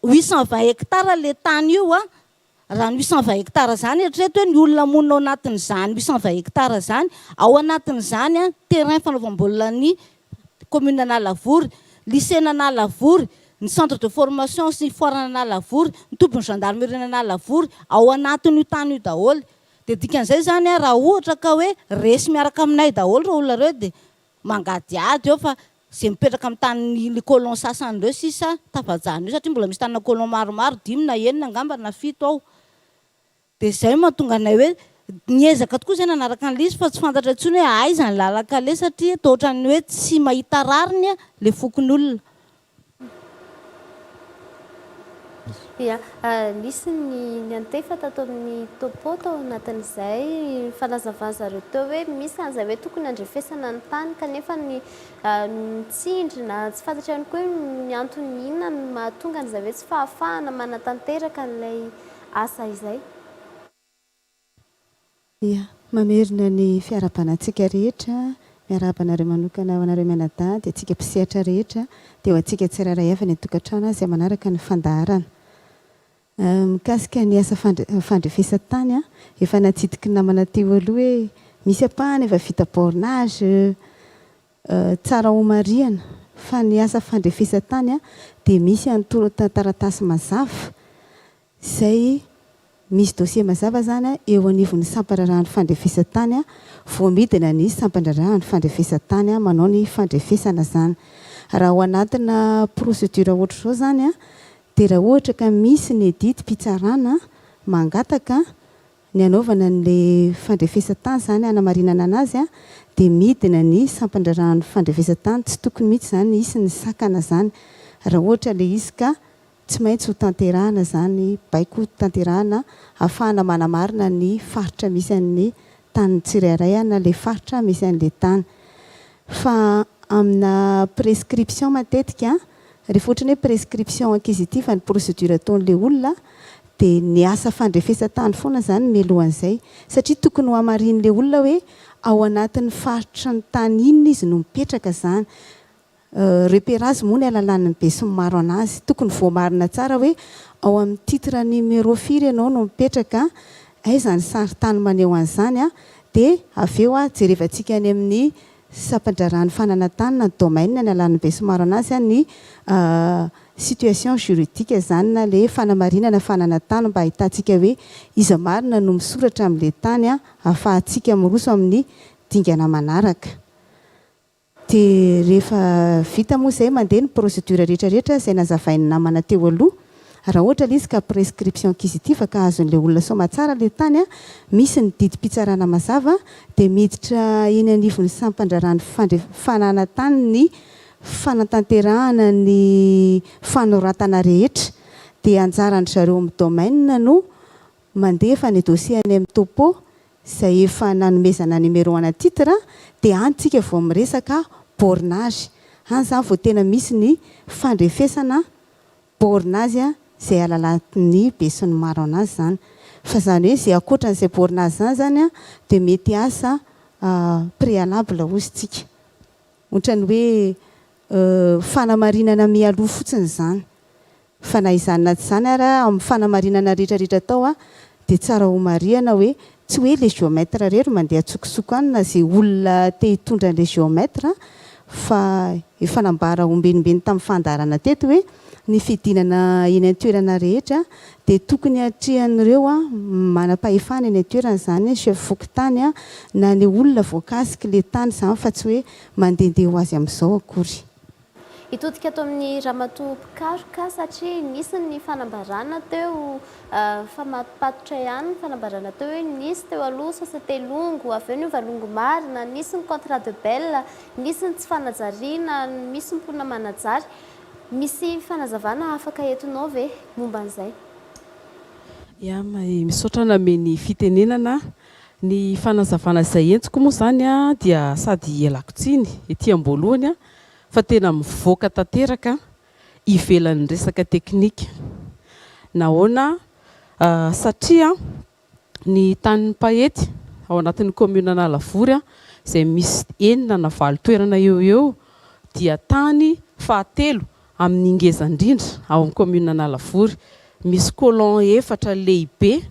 820 hectara le tany io raha ny 820 hectara zany eritrereto hoe ny olona monina ao anatin'izany 820 hectara zany ao anatin'izany terrain fanaovam-baolina ny commune Analavory lycée Analavory ny centre de formation sy foirana Analavory ny tobiny gendarmerie Analavory ao anatin'io tany io daholo dia dikan'izay zany raha ohatra ka hoe resy miaraka aminay daholo reo olona reo dia mangadiady eo fa zay mipetraka amin'ny tany colon sasany reo sisa tafajany io satria mbola misy tanina colon maromaro 5 na 9 angamba na 7 ao dia zay mahatonga anay hoe niezaka tokoa zay nanaraka an'ilay izy fa tsy fantatra intsony hoe aiza ny lalaka le satria toa ohatrany hoe tsy mahita rariny le fokon'olona. Ia, nisy ny antefata tao amin'ny topo tao anatin'izay fanazavazareo teo hoe misy an'izay hoe tokony andrefesana ny tany kanefa ny tsindrina tsy fantatra ihany koa ny antony inona no mahatonga an'izay hoe tsy fahafahana manatanteraka n'ilay asa izay. Ia, mamerina ny fiarabanantsika rehetra miarabanareo manokana ho anareo mianadahy dia atsika mpisehatra rehetra dia ho antsika tsirairay avy ny tokantrano izay manaraka ny fandaharana. Mikasika ny asa fandrefesa-tany efa natsidiky namana teo aloha hoe misy apahany efa vita bornage tsara homariana fa ny asa fandrefesa-tany dia misy antoro taratasy mazava izay misy dossier mazava zany eo anivon'ny sampandrarahany fandrefesa-tany voamidina ny sampandrarahany fandrefesa-tany manao ny fandrefesana zany. Raha ho anatina procédure ohatra zao zany dia raha ohatra ka misy ny didim-pitsarana mangataka ny anaovana n'ilay fandrefesa-tany zany hanamarinana anazy dia midina ny sampandrarahany fandrefesa-tany tsy tokony mihitsy zany isy ny sakana zany raha ohatra le izy ka tsy maintsy ho tanterahana zany baiko tanterahana ahafahana manamarina ny faritra misy an'ny tany tsirairay na le faritra misy an'le tany fa amina prescription matetika rehefa ohatrany hoe prescription acquisitive ny procédure ataon'le olona dia ny asa fandrefesa-tany foana zany mialohan'izay satria tokony ho hamarin'le olona hoe ao anatin'ny faritra ny tany inona izy no mipetraka zany. Repérage moa ny alalan'ny be sy maro anazy tokony voamarina tsara hoe ao amin'ny titre numéro firy ianao no mipetraka aiza ny sary-tany maneho an'izany dia avy eo jerevantsika any amin'ny sampandrarahany fananantany na domaine ny alalan'ny be sy maro anazy ny situation juridique zany na le fanamarinana fananatany mba ahitantsika hoe iza marina no misoratra amin'le tany ahafahantsika miroso amin'ny dingana manaraka. Dia rehefa vita moa izay mandeha ny procédure rehetrarehetra izay nazavain'ny namana teo aloha. Raha ohatra ilay izy ka prescription acquisitive ka azon'ilay olona somatsara ilay tany misy ny didim-pitsarana mazava dia miditra eny anivon'ny sampandrarany fananatany ny fanatanterahana ny fanoratana rehetra dia anjaran'ny zareo amin'ny domaine no mandefa ny dossier any amin'ny topo izay efa nanomezana numéro ana titre dia antsika vao miresaka bornage any zany vao tena misy ny fandrefesana bornage izay alalan'ny be sy ny maro anazy zany fa zany hoe izay akoatran'izay bornage zany zany dia mety asa préalable ozytsika ohatrany hoe fanamarinana mialoha fotsiny zany fa na izany tsy zany ary amin'ny fanamarinana rehetrarehetra tao dia tsara ho mariana hoe tsy hoe le géomètre rery mandeha tsokosoko any na izay olona te hitondra an'le géomètre fa efa nambara ombenimbeny tamin'ny fandarana teto hoe ny fidinana eny an-toerana rehetra dia tokony hatrehan'ireo manam-pahefana eny an-toerana zany chef fokontany na ny olona voakasika le tany zany fa tsy hoe mandehandeha ho azy amin'izao akory. Hitodika ato amin'ny ramatoa Pikaroka satria nisy ny fanambarana teo famapatotra ihany ny fanambarana teo hoe nisy teo aloha société longo avy eo ny valongo marina, nisy ny contrat de bail, nisy ny tsy fanajariana, misy ny mponina manajary. Misy fanazavana afaka entinao ve momba an'izay? Ya misaotra nameny fitenenana ny fanazavana izay entiko moa zany dia sady ialako tsiny ety am-boalohany fa tena mivoaka tanteraka ivelan'ny resaka teknika. Nahoana satria ny tanin'ny Pahety ao anatin'ny commune Analavory izay misy enina na valo toerana eo dia tany fahatelo amin'ny ingezandrindra ao amin'ny commune Analavory. Misy colon efatra lehibe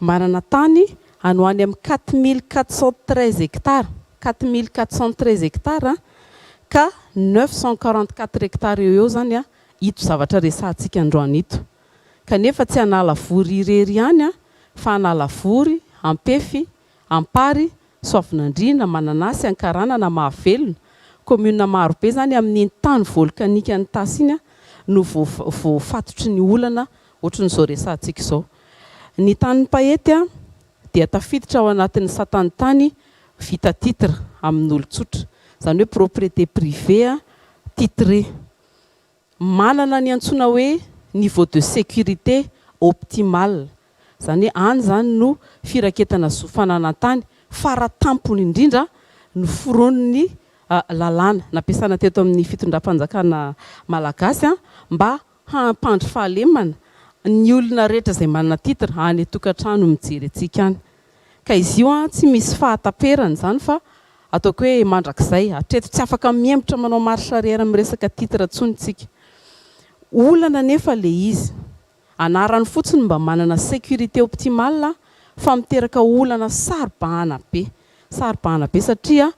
manana tany ano any amin'ny 4413 hectares 4413 hectares ka 944 hectares eo zany ito zavatra resantsika androany ito. Kanefa tsy Analavory irery ihany fa Analavory, Ampefy, Ampary, Soavinandriana, Mananasy, Ankarana na Mahavelona. Commune maro be zany amin'ny tany volkanika ny Tasiny no voafatotry ny olana ohatran'izao resantsika izao. Ny tanin'ny Pahety dia tafiditra ao anatin'ny satany vita titre amin'ny olon-tsotra, zany hoe propriété privée titré. Manana ny antsoina hoe niveau de sécurité optimale, zany hoe any zany no firaketana zofananantany faratampony indrindra no foroniny lalàna nampiasana teto amin'ny fitondram-panjakana malagasy mba hampandry fahalemana ny olona rehetra izay manana titre any tokantrano mijery antsika any. Ka izy io tsy misy fahataperana zany fa ataoko hoe mandrakizay hatreto tsy afaka miembotra manao marche arrière amin'ny resaka titre tsonitsika. Olana nefa le izy anarany fotsiny mba manana sécurité optimale fa miteraka olana saribahana be satria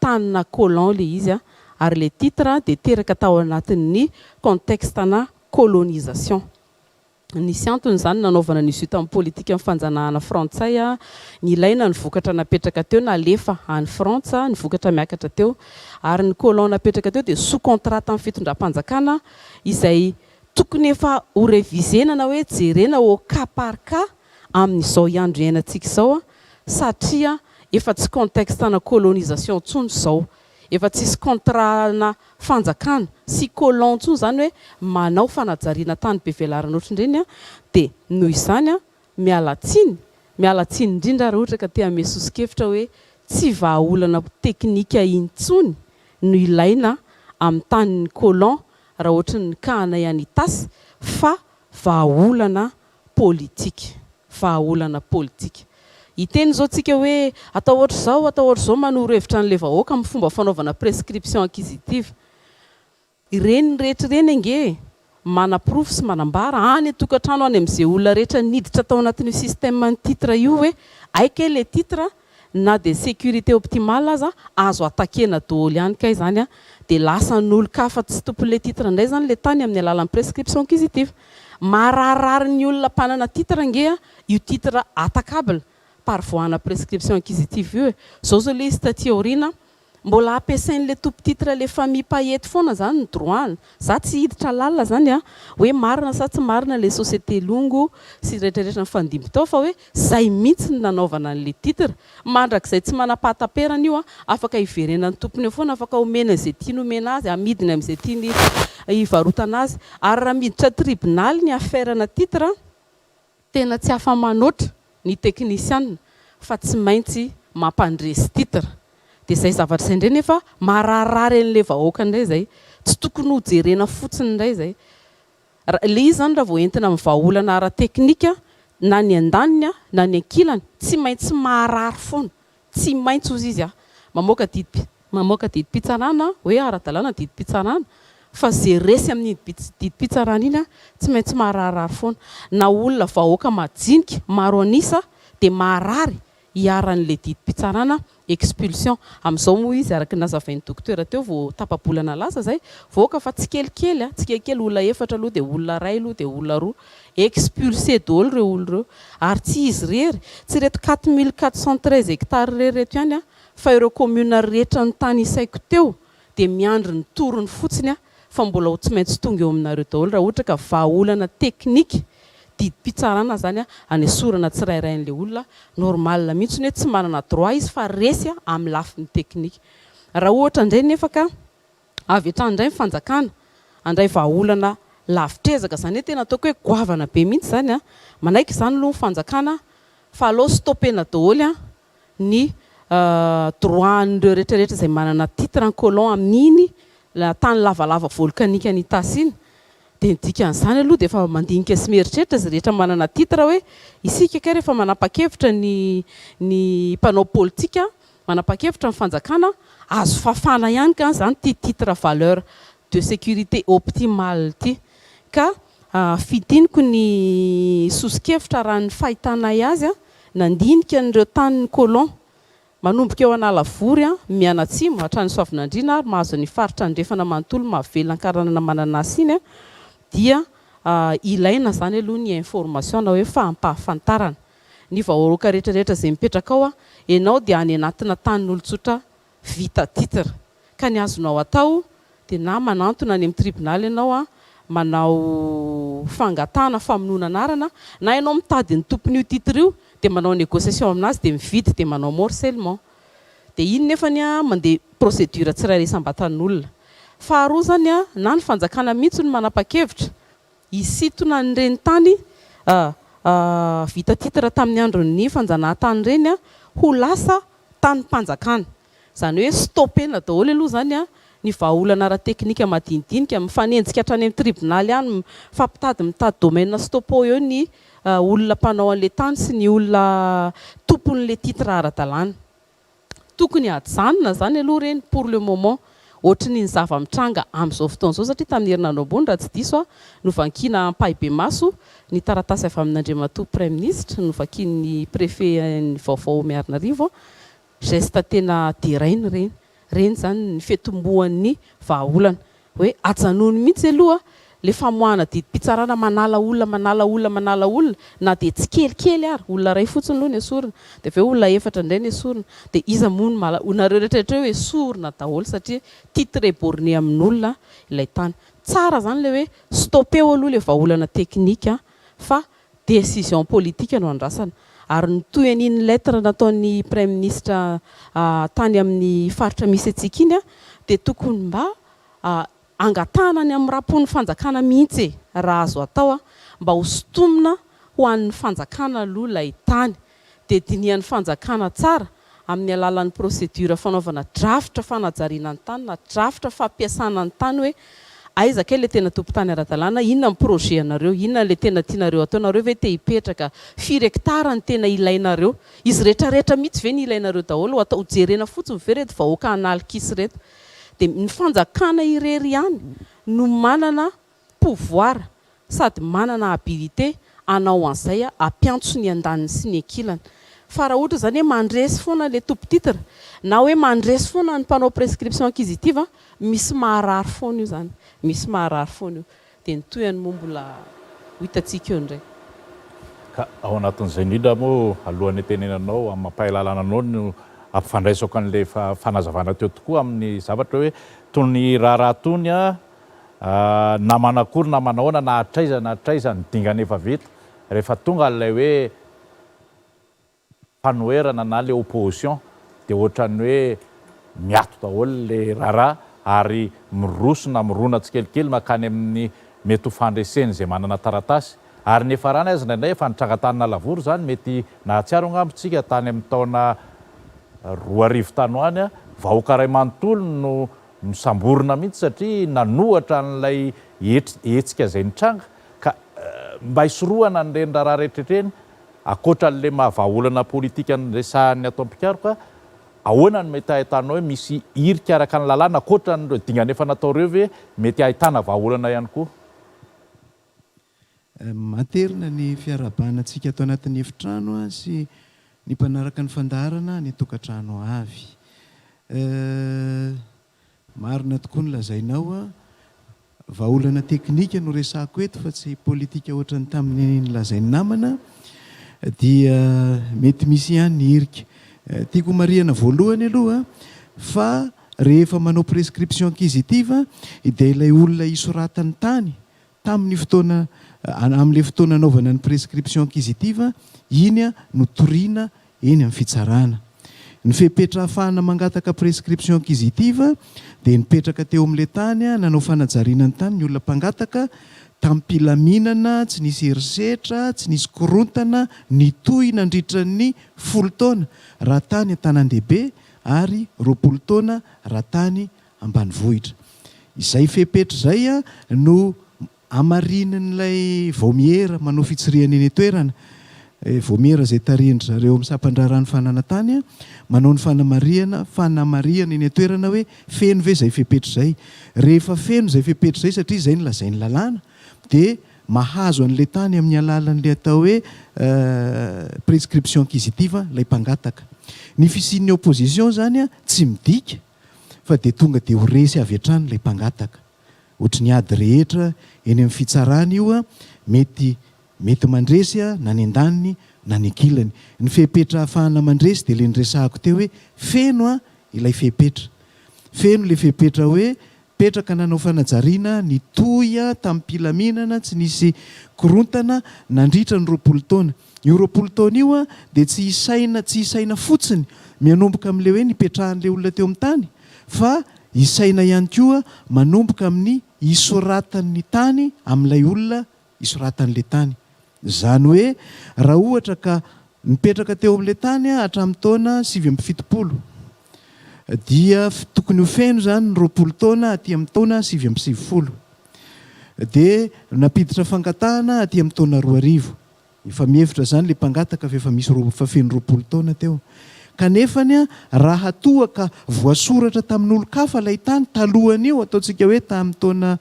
tanina colon le izy ary le titre dia teraka tao anatin'ny contexte na colonisation. Nisy antony zany nanaovana nisy tamin'ny politika amin'ny fanjanahana frantsay ny ilaina ny vokatra napetraka teo na alefa any Frantsa ny vokatra miakatra teo ary ny colon napetraka teo dia sous contrat tamin'ny fitondram-panjakana izay tokony efa ho révisena na hoe jerena au cas par cas amin'izao andro iainantsika izao satria efa tsy contexte na colonisation tsony izao, efa tsisy contrat na fanjakana sy colon tsony zany hoe manao fanajariana tany be velarana ohatrandreny dia noho izany miala tsiny indrindra raha ohatra ka te ame sosokevitra hoe tsy vahaolana teknika intsony no ilaina amin'ny tanin'ny colon raha ohatra ny kahana ihany tasy fa vahaolana politika. Iteny zao tsika hoe atao ohatra zao manoro hevitra an'le vahoaka amin'ny fomba fanaovana prescription acquisitive. Ireny rehetra ireny ange manaprofo sy manambara any tokantrano any amin'izay olona rehetra niditra tao anatin'ny système ny titre io hoe aika le titre na de sécurité optimale aza azo atakena daholo ihany kay zany dia lasa n'olo-kafa tsy tompon'le titre indray zany le tany amin'ny alalan'ny prescription acquisitive. Mararirary ny olona mpanana titre nge io titre attaquable par voie na prescription acquisitive io. Zao zao le izy taty aoriana mbola ampiasain'le tompo titre le famille paillette foana zany ny droit. Za tsy hiditra lalina zany hoe marina sa tsy marina le société longo sy rehetrarehetra mifandimby tao fa hoe zay mihitsy ny nanaovana an'le titre. Mandrakizay tsy manam-pahatamperana io afaka iverenan'ny tompony eo foana, afaka omena izay tiany omena azy, amidiny amin'izay tiany ivarotana azy. Ary raha miditra tribunal ny affaire-na titre tena tsy afa manoatra ny technicienne fa tsy maintsy mampandresy titre. Dia zay zavatra izay indray nefa mararirary an'ilay vahoaka indray zay, tsy tokony ho jerena fotsiny indray zay. Le izy zany raha vao entina mivahaolana ara teknika na ny andaniny na ny ankilany tsy maintsy maharary foana, tsy maintsy ozy izy mamoaka didim-pitsarana hoe ara-dalàna didim-pitsarana, fa zay resy amin'ny didim-pitsarana iny tsy maintsy maharary foana. Na olona vahoaka majinika maro anisa dia maharary hiaran'le didim-pitsarana expulsion. Amin'izao moa izy araka ny nazavain'ny dokotera teo vao tapa-bolana lasa zay voaka fa tsy kelikely tsy kelikely, olona 4 aloha dia olona 1 aloha dia olona 2 expulsé daholo ireo olona ireo. Ary tsy izy rery, tsy reto 4413 hectares reto ihany fa ireo commune rehetra ny tany isaiko teo dia miandry ny torony fotsiny fa mbola ho tsy maintsy tonga eo aminareo daholo raha ohatra ka vahaolana teknika didim-pitsarana zany anesorana tsirairan'ilay olona normal mihitsy hoe tsy manana droit izy fa resy amin'ny lafiny teknika. Raha ohatra indray nefa ka avy hatrany indray fanjakana andray vahaolana lavitrezaka zany hoe tena ataoko hoe goavana be mihitsy zany manaiky izany aloha ny fanjakana fa aleo stoppena daholo ny droit n'ireo rehetrarehetra izay manana titre en colon amin'iny tany lavalava volkanika ny tasy iny. Dia dikan'izany aloha dia efa mandinika sy mieritreritra izy rehetra manana titre hoe isika ka rehefa manapa-kevitra ny mpanao politika, manapa-kevitra ny fanjakana azo fafana ihany ka zany ty titre valeur de sécurité optimale ty. Ka fidiniko ny sosikevitra raha ny fahitana azy nandinika n'ireo tany colon manomboka eo Analavory Mianatsimo hatrany Soavinandriana ary mahazo ny faritra andrefana manontolo mahavelan-karanana mananasy iny dia ilaina zany aloha ny information na hoe fampahafantarana ny vahoaka rehetrarehetra izay mipetraka ao ianao dia any anatina tanin'olon-tsotra vita titre ka ny azonao atao dia na manantona any amin'ny tribunal ianao manao fangatana famonoana anarana na ianao mitady ny tompon'io titre io dia manao négociation aminazy dia mividy dia manao morcellement. Dia iny nefany mandeha procédure tsirairay isam-batan'olona. Faharoa zany na ny fanjakana mihitsy no manapa-kevitra hisitona n'ireny tany vita titre tamin'ny andron'ny fanjanahantany ireny ho lasa tany-mpanjakana. Zany hoe stoppena daholo aloha zany ny vahaolana ara teknika madinidinika mifanenjika hatrany amin'ny tribunal ihany fampitady mitady domaine stoppo eo ny olona mpanao an'le tany sy ny olona tompon'le titre ara-dalàna. Tokony ajanona zany aloha ireny pour le moment ohatry ny zava-mitranga amin'izao fotoana izao satria tamin'ny herinandro ambony raha tsy diso novankina Ampahibe Maso ny taratasy avy amin'Andriamatoa Premier Ministre, novankin'ny préfet ny vaovao Miarinarivo geste tena derainy reny zany ny fetombohan'ny vahaolana hoe ajanony mihitsy aloha le famoahana didim-pitsarana manala olona na dia tsy kelikely ary olona 2 fotsiny aloha ny esorina dia aveo olona 4 indray ny esorina dia iza moa onareo rehetrarehetra hoe esorina daholo satria titre borné amin'olona ilay tany. Tsara zany le hoe stoppeo aloha le vahaolana teknika fa décision politique no andrasana. Ary nitoy an'iny lettre nataon'ny Premier Ministre tany amin'ny faritra misy antsika iny dia tokony mba angatana ny amin'ny rapon'ny fanjakana mihitsy raha azo atao mba ho sotomina ho an'ny fanjakana aloha ilay tany dia dinian'ny fanjakana tsara amin'ny alalan'ny procédure fanaovana drafitra fanajariana ny tany na drafitra fampiasana ny tany hoe aiza kay le tena tompo-tany ara-dalàna, inona ny projet anareo, inona le tena tianareo ataonareo ve te hipetraka, firy hectare ny tena ilainareo, izy rehetrarehetra mihitsy ve ny ilainareo daholo atao jerena fotsiny ve reto vahoaka analikisy reto. Dia ny fanjakana irery ihany no manana pouvoir sady manana habilité anao an'izay ampiantso ny andaniny sy ny ankilany fa raha ohatra zany hoe mandresy foana le tompo titre na hoe mandresy foana ny mpanao prescription acquisitive misy maharary foana io zany, misy maharary foana io dia nitoy any moa mbola ho hitantsika eo ndray. Ka ao anatin'izay indrindra moa alohan'ny tenenanao amin'ny mampahalalana anao no ampifandraisako an'ilay fanazavana teo tokoa amin'ny zavatra hoe toy ny raha tony na manakory na manahoana na hatraiza ny dingana efa vita rehefa tonga ilay hoe fanoherana na le opposition dia ohatran'ny hoe miato daholo le raharaha ary mirosona mirona tsikelikely makany amin'ny mety ho fandreseny izay manana taratasy ary ny efa rana azy indraindray efa nitrangatanina lavoro zany mety nahatsiaro angambontsika tany amin'ny taona 2000 tanoany vahoaka ray manontolo no misamborona mihitsy satria nanohatra n'ilay hetsika izay nitranga ka mba hisorohana nireny raharaha rehetraretreny akoatra n'le mahavaolana politika nyresahany atao am-pikaroka ahoana no mety ahitanao hoe misy irika araka ny lalàna akoatra n'ireo dingana efa natao ireo ve mety ahitana vahaolana ihany koa. Materina ny fiarabanantsika atao anatin'ny efitrano sy ny mpanaraka ny fandarana ny tokantrano avy. Marina tokoa ny lazainao vahaolana teknika no resahako eto fa tsy politika ohatrany tamin'ny lazainy namana dia mety misy ihany ny irika. Tiako mariana voalohany aloha fa rehefa manao prescription acquisitive dia ilay olona isoratany tany tamin'ny fotoana amin'ilay fotoana anaovana ny prescription acquisitive iny no toriana eny amin'ny fitsarana. Ny fepetra ahafahana mangataka prescription acquisitive dia nipetraka teo amin'ilay tany nanao fanajariana ny tany ny olona mpangataka tampilaminana, tsy nisy herisetra, tsy nisy korontana, nitoy nandritra ny 10 taona raha tany an-tanan-dehibe ary 20 taona raha tany ambanivohitra. Izay fepetra izay no amarinan'ilay vomiera manao fitsiriana eny toerana. Vomiera izay tarindry zareo amin'ny sampandrarany fananantany manao ny fanamariana eny toerana hoe feno ve izay fepetra izay. Rehefa feno izay fepetra izay satria izay no lazainy lalàna dia mahazo an'ilay tany amin'ny alalan'ilay atao hoe prescription acquisitive ilay mpangataka. Ny fisian'ny opposition zany tsy midika fa dia tonga dia ho resy avy hatrany ilay mpangataka. Ohatry ny ady rehetra eny amin'ny fitsarana io mety mandresy na ny andaniny na ny ankilany. Ny fepetra ahafahana mandresy dia ilay niresahako teo hoe feno ilay fepetra. Feno ilay fepetra hoe petraka nanao fanajariana nitoy tamin'ny mpilaminana tsy nisy korontana nandritra ny 20 taona. Io 20 taona io dia tsy isaina fotsiny mianomboka amin'ilay hoe nipetrahan'ilay olona teo amin'ny tany fa isaina ihany koa manomboka amin'ny isoratan'ny tany amin'ilay olona isoratan'ilay tany. Izany hoe raha ohatra ka nipetraka teo amin'ilay tany hatramin'ny taona 770 dia tokony ho feno zany ny 20 taona aty amin'ny taona 770 dia napiditra fangatahana aty amin'ny taona 2000. Efa mihevitra zany ilay mpangataka fa efa misy feno 20 taona teo. Kanefany raha toa ka voasoratra tamin'olo-kafa ilay tany talohan'io ataontsika hoe tamin'ny taona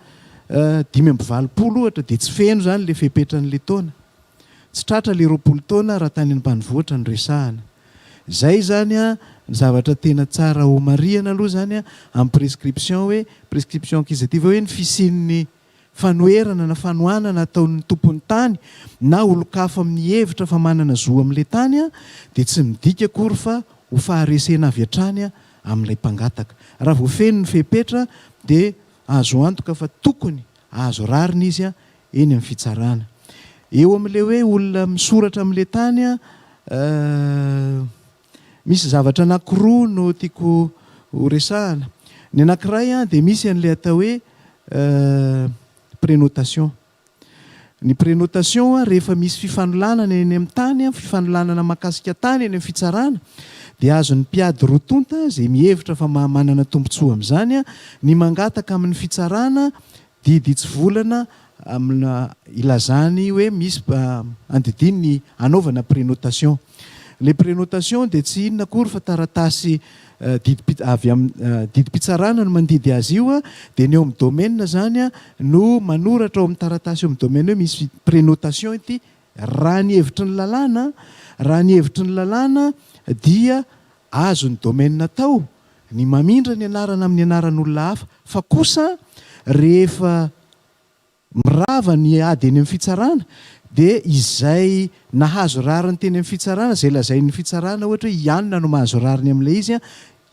520 ohatra dia tsy feno zany ilay fepetran'ilay taona. Tsy tratra ilay 20 taona raha tany ambanivohitra ny resahana. Zay zany ny zavatra tena tsara ho mariana aloha zany amin'ny prescription hoe prescription acquisitive hoe ny fisian'ny fanoherana na fanohanana ataon'ny tompon'ny tany na olo-kafa amin'ny hevitra fa manana zo amin'ilay tany dia tsy midika akory fa ho faharesena avy hatrany amin'ilay mpangataka. Raha voafeno ny fepetra dia azo antoka fa tokony azo rarina izy eny amin'ny fitsarana. Eo amin'ilay hoe olona misoratra amin'ilay tany misy zavatra anankiroa no tiako ho resahana. Ny anankiray dia misy an'ilay atao hoe prénotation. Ny prénotation rehefa misy fifanolanana eny amin'ny tany, fifanolanana makasika tany eny amin'ny fitsarana, dia azon'ny mpiady rotonta izay mihevitra fa manana tombontsoa amin'izany ny mangataka amin'ny fitsarana didy tsy volana amina ilazany hoe misy andidiny ny anaovana prénotation. Le prénotation dia tsy inona akory fa taratasy didim-pitsarana no mandidy azy io dia ny eo amin'ny domaine zany no manoratra ao amin'ny taratasy eo amin'ny domaine hoe misy prénotation ity raha ny hevitry ny lalàna dia azo ny domaine tao ny mamindra ny anarana amin'ny anaran'olona hafa fa kosa rehefa mirava ny ady eny amin'ny fitsarana dia izay nahazo rariny teny amin'ny fitsarana zay lazay ny fitsarana ohatra hoe ianona no mahazo rariny amin'ilay izy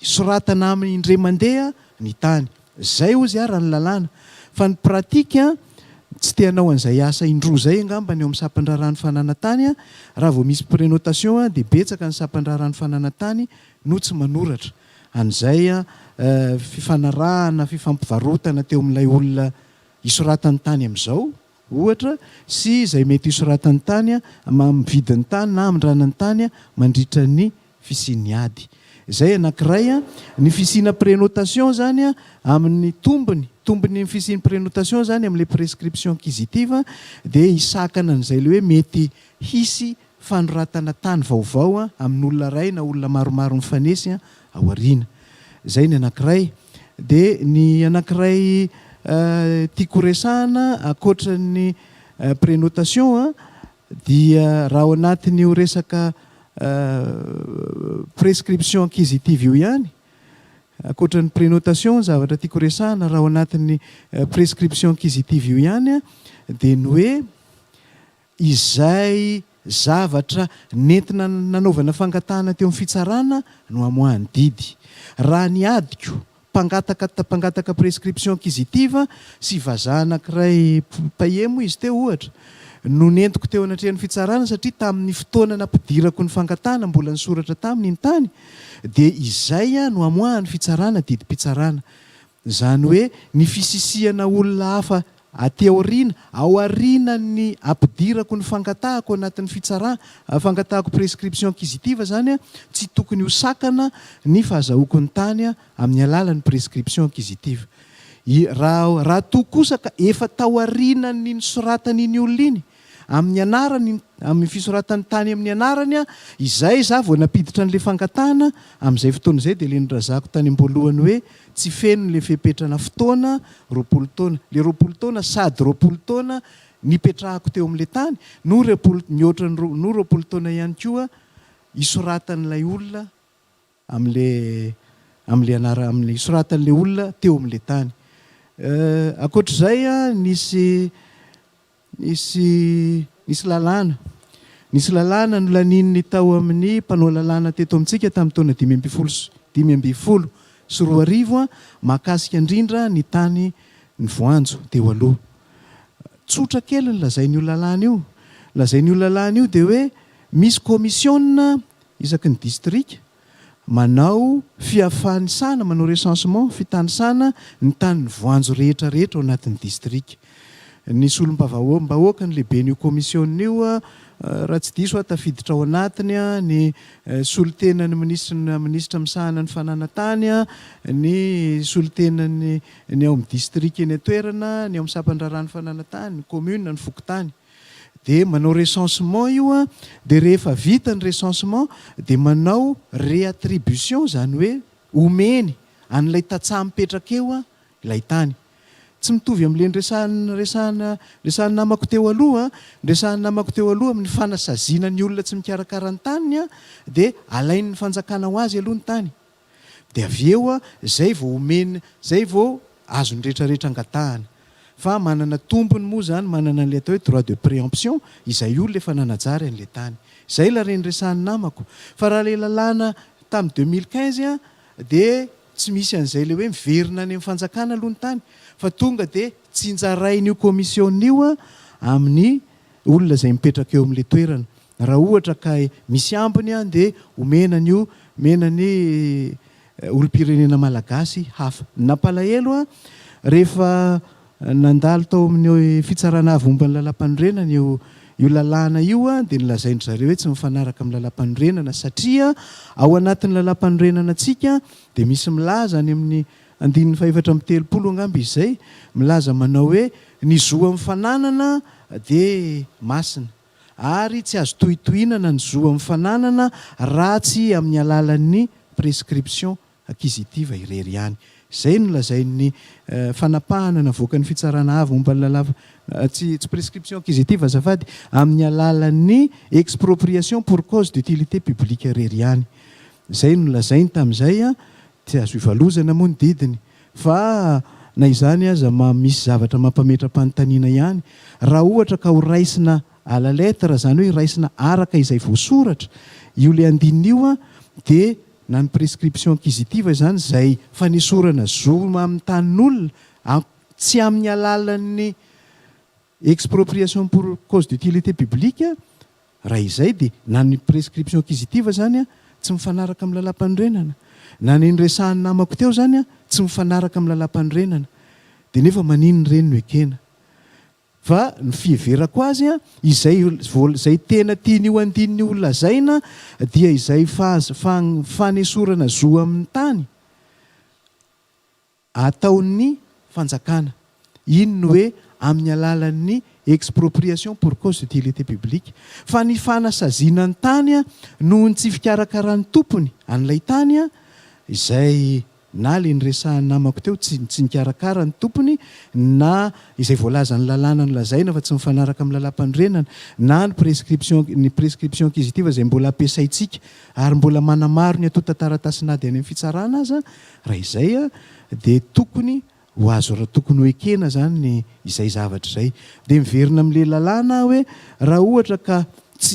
soratana amin'ny indray mandeha ny tany zay ozy raha ny lalàna fa ny pratika tsy teanao an'izay asa indroa zay angambany eo amin'ny sampandràrany fananantany raha vao misy prénotation dia betsaka ny sampandràrany fananantany no tsy manoratra an'izay fifanarahana fifampivarotana teo amin'ilay olona isoratany tany amin'izao ohatra sy izay mety isoratany tany mividin'ny tany na amindranany tany mandritra ny fisiany ady zay anankiray ny fisiana prénotation zany amin'ny tombony fisiany prénotation zany amin'ilay prescription acquisitive dia isakana an'izay le hoe mety hisy fanoratana tany vaovao amin'olona ray na olona maromaro mifanesy ao ariana zay ny anankiray dia ny anankiray tiako resahana akoatran'ny prénotation dia raha ao anatiny io resaka prescription acquisitive io ihany akoatran'ny prénotation zavatra tiako resahana raha ao anatin'ny prescription acquisitive io ihany dia ny hoe izay zavatra nentina nanaovana fangatahana teo amin'ny fitsarana no amoahany didy raha ny adiko mpangataka prescription acquisitive sy vazaha anankiray paemo izy teo ohatra no nentiko teo anatrehan'ny fitsarana satria tamin'ny fotoana nampidirako ny fangatahana mbola nisoratra taminy ny tany dia izay no amoahany fitsarana didim-pitsarana zany hoe ny fisisihana olona hafa ateo ariana ao arinany ampidirako ny fangatahako anatin'ny fangatahako prescription acquisitive zany tsy tokony ho sakana ny fahazahoako ny tany amin'ny alalan'ny prescription acquisitive raha to kosa ka efa tao arinany nisoratany iny olona iny amin'ny anarany amin'ny fisoratany tany amin'ny anarany izay za vao napiditra n'le fangatahana amin'izay fotoana izay dia le nirazako tany am-boalohany hoe tsy feno le fepetrana fotoana 20 taona le 20 taona sady 20 taona nipetrahako teo amin'le tany no 20 taona ihany koa isoratan'ilay olona amin'ny isoratan'le olona teo amin'le tany akoatr'izay nisy lalàna no lanininy tao amin'ny mpanao lalàna teto amintsika tamin'ny taona 5 sy 4 mahakasika indrindra ny tany ny voanjo teo aloha tsotra kely ny lazain'io lalàna io dia hoe misy commissionna isaky ny district manao fiafanisana manao recensement fitanisana ny tany ny voanjo rehetra ao anatin'ny district nisy olom-bahoaka ny lehiben'io commissionna io raha tsy diso tafiditra ao anatiny ny solitenany ministra misahana ny fananantany ny solitenany ny ao amin'ny district eny atoerana ny ao amin'ny sampandrarany fananantany ny commune ny fokotany dia manao recensement io dia rehefa vita ny recensement dia manao réattribution zany hoe omeny an'ilay tatsaha mipetraka eo ilay tany tsy mitovy amin'le resahana namako teo aloha amin'ny fanasaziana ny olona tsy mikarakara ny taniny dia alainy ny fanjakana ho azy aloha ny tany dia avy eo zay vao omeny zay vao azony rehetrarehetra angatahana fa manana tompony moa zany manana an'le atao hoe droit de préemption izay olona efa nanajary an'le tany zay la reny resahany namako fa raha le lalàna tamin'ny 2015 dia tsy misy an'izay le hoe miverina any amin'ny fanjakana aloha ny tany fa tonga dia tsy njarain'io commissionn'io amin'ny olona izay mipetraka eo amin'le toerana raha ohatra ka misy ambiny dia omenan'io menany olom-pirenena malagasy hafa napalahelo rehefa nandalo tao amin'ny fitsarana avomban'ny lalam-panorenana io lalàna io dia nilazainy zareo hoe tsy mifanaraka amin'ny lalam-panorenana satria ao anatin'ny lalam-panorenana antsika dia misy milaza any amin'ny 530 angamby izay milaza manao hoe ny zoa mifananana dia masina ary tsy azo tohitohinana ny zoa mifananana ratsy amin'ny alalan'ny prescription acquisitive irery ihany zay no lazain'ny fanapahana navoaka ny fitsarana avy momba tsy prescription acquisitive azafady amin'ny alalan'ny expropriation pour cause d'utilité publique rery ihany. Zay no lazainy tamin'izay a tsy azo ivalozana moa ny didiny fa na izany aza misy zavatra mampametram-panontaniana ihany. Raha ohatra ka ho raisina à la lettre zany hoe raisina araka izay voasoratra io le andinina io a dia na ny prescription acquisitive zany zay fanesorana zoma amin'ny tanin'olona tsy amin'ny alalan'ny expropriation pour cause d'utilité publique raha izay dia na ny prescription acquisitive zany a tsy mifanaraka amin'ny lalam-panorenana, na ny resahany namako teo zany a tsy mifanaraka amin'ny lalam-panorenana, dia nefa maninona ireny no ekena. Fa ny fiheverako azy a izay tena tian'io andininy olona zaina dia izay fanesorana zo amin'ny tany ataon'ny fanjakana. Iny no hoe amin'ny alalan'ny expropriation pour cause d'utilité publique. Fa ny fanasaziana ny tany a noho ny tsy fikarakarany tompony an'ilay tany a izay na le nyresahany namako teo tsy nikarakara ny tompony, na izay voalaza ny lalàna ny lazaina fa tsy mifanaraka amin'ny lalam-panorenana, na ny prescription acquisitive izay mbola ampiasaintsika ary mbola manamaro ny atota taratasynady any amin'ny fitsarana aza, raha izay a dia tokony ho azo raha tokony ho ekena zany izay zavatra izay. Dia miverina amin'le lalàna hoe raha ohatra ka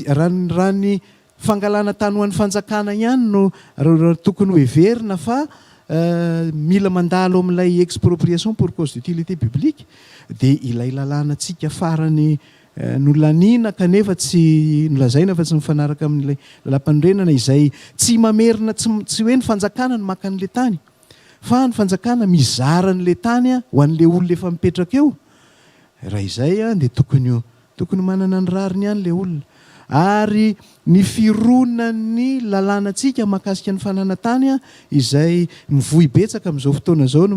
raha ny fangalana tany ho an'ny fanjakana ihany no raha tokony ho heverina fa mila mandalo amin'ilay expropriation pour cause d'utilité publique, dia ilay lalàna tsika farany nolaniana kanefa tsy nolazaina fa tsy mifanaraka amin'ilay lalam-panorenana izay tsy mamerina, tsy hoe ny fanjakana no maka an'ilay tany fa ny fanjakana mizara n'ilay tany a ho an'ilay olona efa mipetraka eo. Raha izay a dia tokony manana ny rariny ihany ilay olona. Ary ny fironan'ny lalànantsika mahakasika ny fananantany a izay mivohy betsaka amin'izao fotoana izao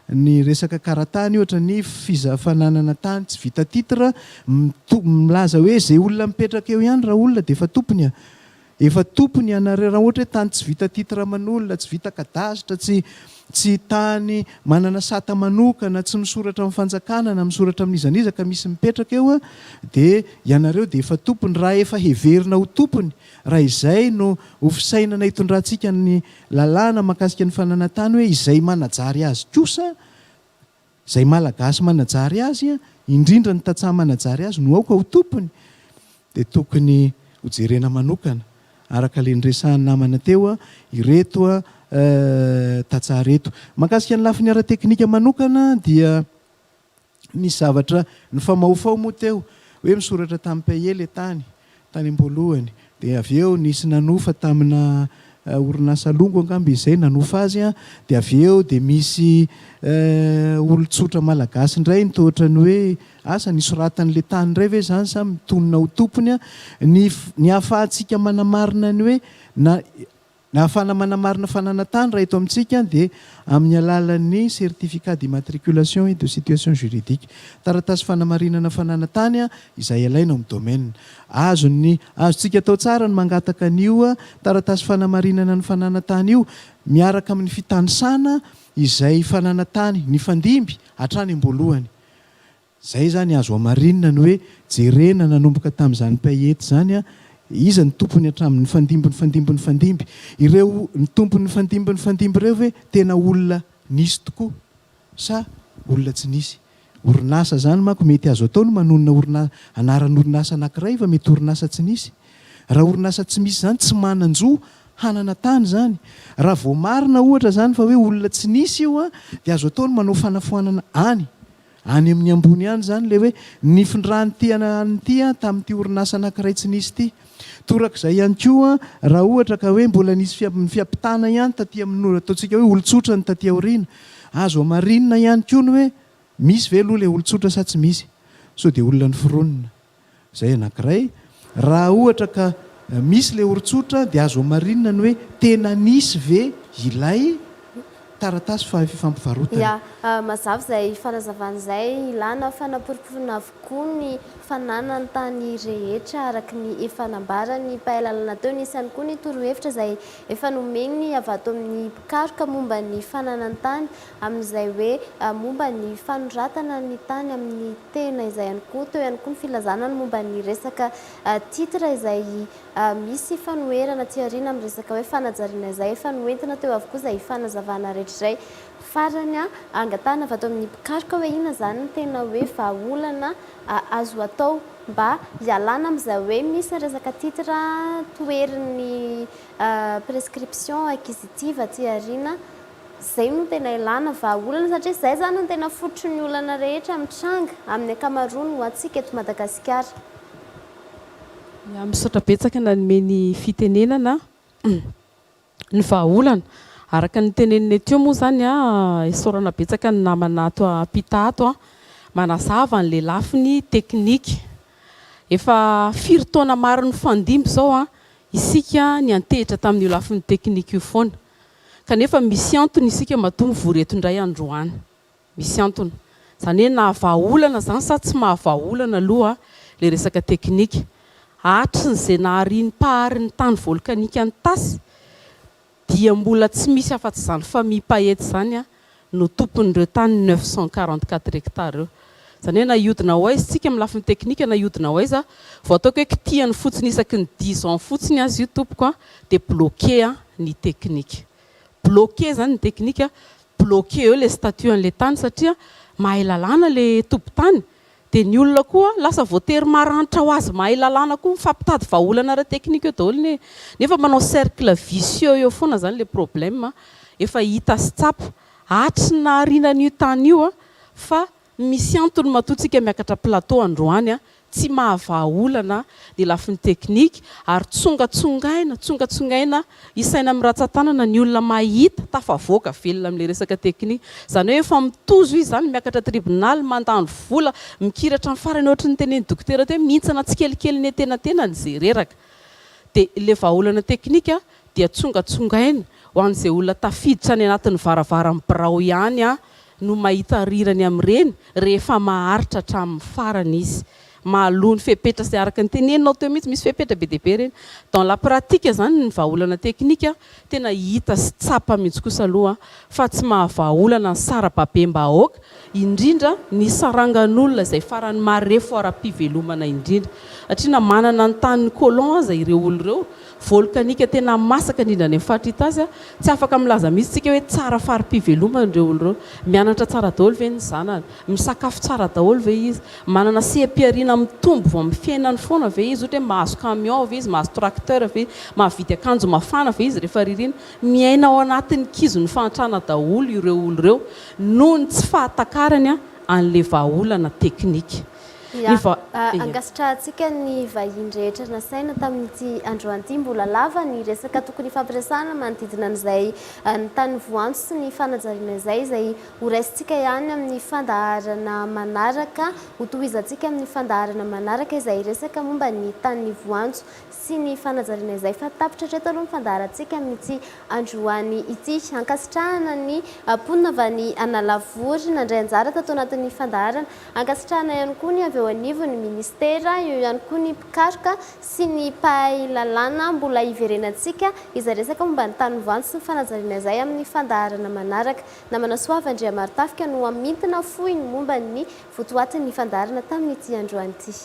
ny resaka karatany, ohatra ny fananana tany tsy vita titre milaza hoe izay olona mipetraka eo ihany raha olona dia efa tompony ianareo. Raha ohatra hoe tany tsy vita titre aman'olona, tsy vita kadasitra, tsy tany manana sata manokana, tsy misoratra amin'ny fanjakana na misoratra amin'izaniza ka misy mipetraka eo a, dia ianareo dia efa tompony raha efa heverina ho tompony. Raha izay no hofisainana hitondrantsika ny lalàna mahakasika ny fananantany hoe izay manajary azy kosa, izay malagasy manajary azy a, indrindra ny tantsaha manajary azy no aoka ho tompony. Dia tokony hojerena manokana araka le nyresahany namana teo a ireto a tantsaha reto. Mahakasika ny lafiny ara-teknika manokana dia nisy zavatra ny famahofao moa teo hoe misoratra tamin'ny paye le tany am-boalohany, dia avy eo nisy nanofa tamina orinasa longo angamby izay nanofa azy a, dia avy eo dia misy olon-tsotra malagasy indray nitohatra ny hoe asa nisoratan'le tany indray ve zany sa mitonona ho tompony a. Ny ahafahantsika manamarina ny hoe na ahafahana manamarina fananantany raha eto amintsika dia amin'ny alalan'ny certificat d'immatriculation et de situation juridique, taratasy fanamarinana fananantany a izay alaina amin'ny domaine. Azontsika atao tsara ny mangataka an'io a taratasy fanamarinana ny fananantany io miaraka amin'ny fitanisana izay fananantany ny fandimby hatrany am-boalohany. Zay zany azo amarinina ny hoe jerena nanomboka tamin'izany payety zany a, iza ny tompony hatramin'ny fandimby. Ireo ny tompony fandimby ireo hoe tena olona nisy tokoa sa olona tsy nisy. Orinasa zany manko mety azo atao no manonona anaran'orinasa anankiray fa mety orinasa tsy nisy. Raha orinasa tsy misy zany tsy manan-jo hanana tany zany. Raha vao marina ohatra zany fa hoe olona tsy nisy io a, dia azo atao no manao fanafoanana any amin'ny ambony any zany le hoe nifindrany ty an'ity a tamin'ity orinasa anankiray tsy nisy ty. Torak'izay ihany koa raha ohatra ka hoe mbola nisy fiampitana ihany taty amin'ny ataontsika hoe olon-tsotra ny taty aoriana, azo amarinina ihany koa ny hoe misy ve aloha le olon-tsotra sa tsy misy, so dia olona ny fironina. Zay anankiray. Raha ohatra ka misy le olon-tsotra dia azo amarinina ny hoe tena nisy ve ilay taratasy fifampivarotana. mazava izay fanazavan'izay ilana fanaporiporina avokoa ny fananany tany rehetra araky ny efa nambarany mpahalalana teo. Nisy ihany koa ny torohevitra izay efa nomeny avy ato amin'ny mpikaroka momba ny fananany tany amin'izay hoe momba ny fanoratana ny tany amin'ny tena izay ihany koa. Teo ihany koa ny filazanany momba ny resaka titra izay misy fanoherana ty aoriana amin'ny resaka hoe fanajariana izay efa noentina teo avokoa izay fanazavana rehetra izay. Farany angatahana avy ato amin'ny mpikaroka hoe inona zany ny tena hoe vahaolana azo atao mba hialana amin'izay hoe misy resaka titra toerin'ny prescription acquisitive ty aoriana. Zay no tena ilana vahaolana satria zay zany no tena fototry ny olana rehetra mitranga amin'ny ankamaroany ho antsika eto Madagasikara. Misaotra betsaka nanomeny fitenenana ny vahaolana araka ny teneniny teo moa zany esorana betsaka ny namana ato ampita ato manazava an'le lafiny teknika. Efa firy taona maro ny fandimby zao isika ny antehitra tamin'io lafiny teknika io foana. Kanefa misy antony isika mahatonga voreto indray androany. Misy antony. Zany hoe na vahaolana zany sa tsy mahavahaolana aloha le resaka teknika. Hatry izay nahariny pahariny tany volkanika ny tasy dia mbola tsy misy afa-tsy zany fa mipahety zany no tompon'ireo tany 944 hectares eo. Zany hoe nahodina ho aiza tsika amin'ny lafiny teknika nahodina ho aiza vao ataoko hoe kitihany fotsiny isaky ny 10 ans fotsiny azy io tompoko dia bloqué ny teknika. Bloqué zany ny teknika, bloqué eo le statut an'le tany satria mahay lalàna le tompo-tany. Dia ny olona koa lasa voatery maranitra ho azy mahay lalàna koa mifampitady vahaolana ara teknika eo daholo nefa manao cercle vicieux eo foana zany le problème. Efa hita sy tsapa hatry ny naharinan'io tany io fa misy antony matoantsika miakatra plateau androany tsy mahavahaolana dia lafiny teknika ary tsongatsongaina isaina amin'ny ratsan-tanana ny olona mahita tafavoaka velona amin'le resaka teknika. Zany hoe efa mitozo izy zany miakatra tribunal mandany vola mikiratra ny farany ohatry ny tenen'ny dokotera hoe mihintsana tsy kelikely ny tenantenany izay reraka. Dia le vahaolana teknika dia tsongatsongaina ho an'izay olona tafiditra any anatin'ny varavaran'ny birao ihany no mahita rirany amin'ireny rehefa maharitra hatramin'ny farany izy. Mahaloa ny fepetra sy araka ny teneninao teo mihitsy misy fepetra be dia be reny. Dans la pratique zany ny vahaolana teknika tena hita sy tsapa mihitsy kosa aloha fa tsy mahavahaolana ny sarababem-bahoaka indrindra ny sarangan'olona izay farany marefo ara-pivelomana indrindra. Satria manana ny tanin'ny colon aza ireo olona ireo volkanika tena masaka indrindra any amin'ny faritra hita azy tsy afaka milaza mihitsy tsika hoe tsara fari-pivelomana ireo olona ireo. Mianatra tsara daholo ve ny zanany, misakafo tsara daholo ve izy, manana seha-piariana mitombo vao amin'ny fiainany foana ve izy, ohatra hoe mahazo camion ve izy, mahazo tracteur ve, mahavidy akanjo mafana ve izy rehefa ririna. Miaina ao anatin'ny kizony fahantrana daholo ireo olona ireo noho ny tsy fahatakarany an'le vahaolana teknika. Angasitrantsika ny vahiny rehetra nasaina tamin'ity androany ity mbola lava ny resaka tokony fampiresana manodidina an'izay ny tany voanjo sy ny fanajariana izay horaisintsika ihany amin'ny fandaharana manaraka, hotohizantsika amin'ny fandaharana manaraka izay resaka momba ny tany voanjo sy ny fanajariana izay fa tapitra treto aloha ny fandaharantsika amin'ity androany ity. Ankasitrahana ny mponina avy any Analavory nandray anjara tato anatin'ny fandaharana, ankasitrahana ihany koa ny avy eo anivon'ny ministera, eo ihany koa ny mpikaroka sy ny mpahay lalàna mbola hiverenantsika izay resaka momba ny tany voanjo sy ny fanajariana izay amin'ny fandaharana manaraka. Namana Soava Andriamartafika no amintina foiny momba ny votoatin'ny fandaharana tamin'ity androany ity.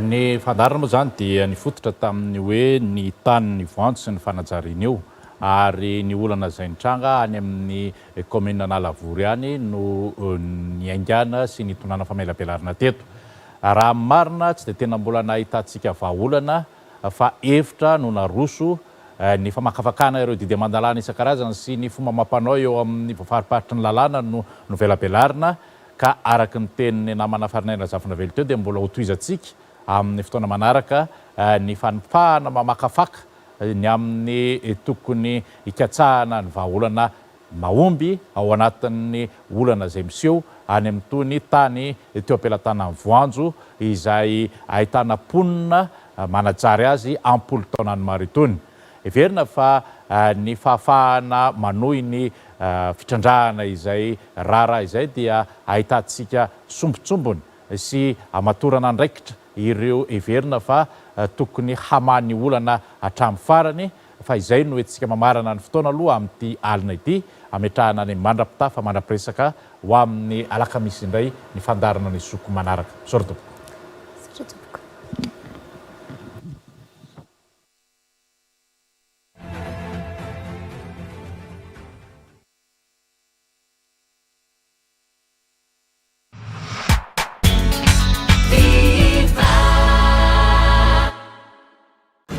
Ny fandaharana moa zany dia nifototra tamin'ny hoe ny tany ny voanjo sy ny fanajariana io ary ny olana izay nitranga any amin'ny commune Analavory any no niaingana sy nitonana famelabelarana teto. Raha marina tsy dia tena mbola nahitantsika vahaolana fa efitra no naroso ny famakafakana ireo didy mandalana isan-karazany sy ny fomba amam-panao eo amin'ny fariparitry ny lalàna no velabelarina ka araky ny teniny namana Farinaina Zafinavelo teo dia mbola hotohizantsika amin'ny fotoana manaraka ny fanipahana mamakafaka ny amin'ny tokony hikatsahana ny vahaolana mahomby ao anatin'ny olana izay miseho any amin'ny tony tany teo ampelantanany voanjo izay ahitana ponina manajary azy ampolo taonany maro itony. Everina fa ny fahafahana manohy ny fitrandrahana izay rara izay dia ahitantsika sombotsombony sy amatorana andraikitra ireo everina fa tokony hamany olana hatramin'ny farany fa izay no entsika mamarana ny fotoana aloha amin'ity alina ity ametrahana ny mandrapitafa mandrapiresaka ho amin'ny alakamisy indray ny fandarana ny soko manaraka. Soratoboko.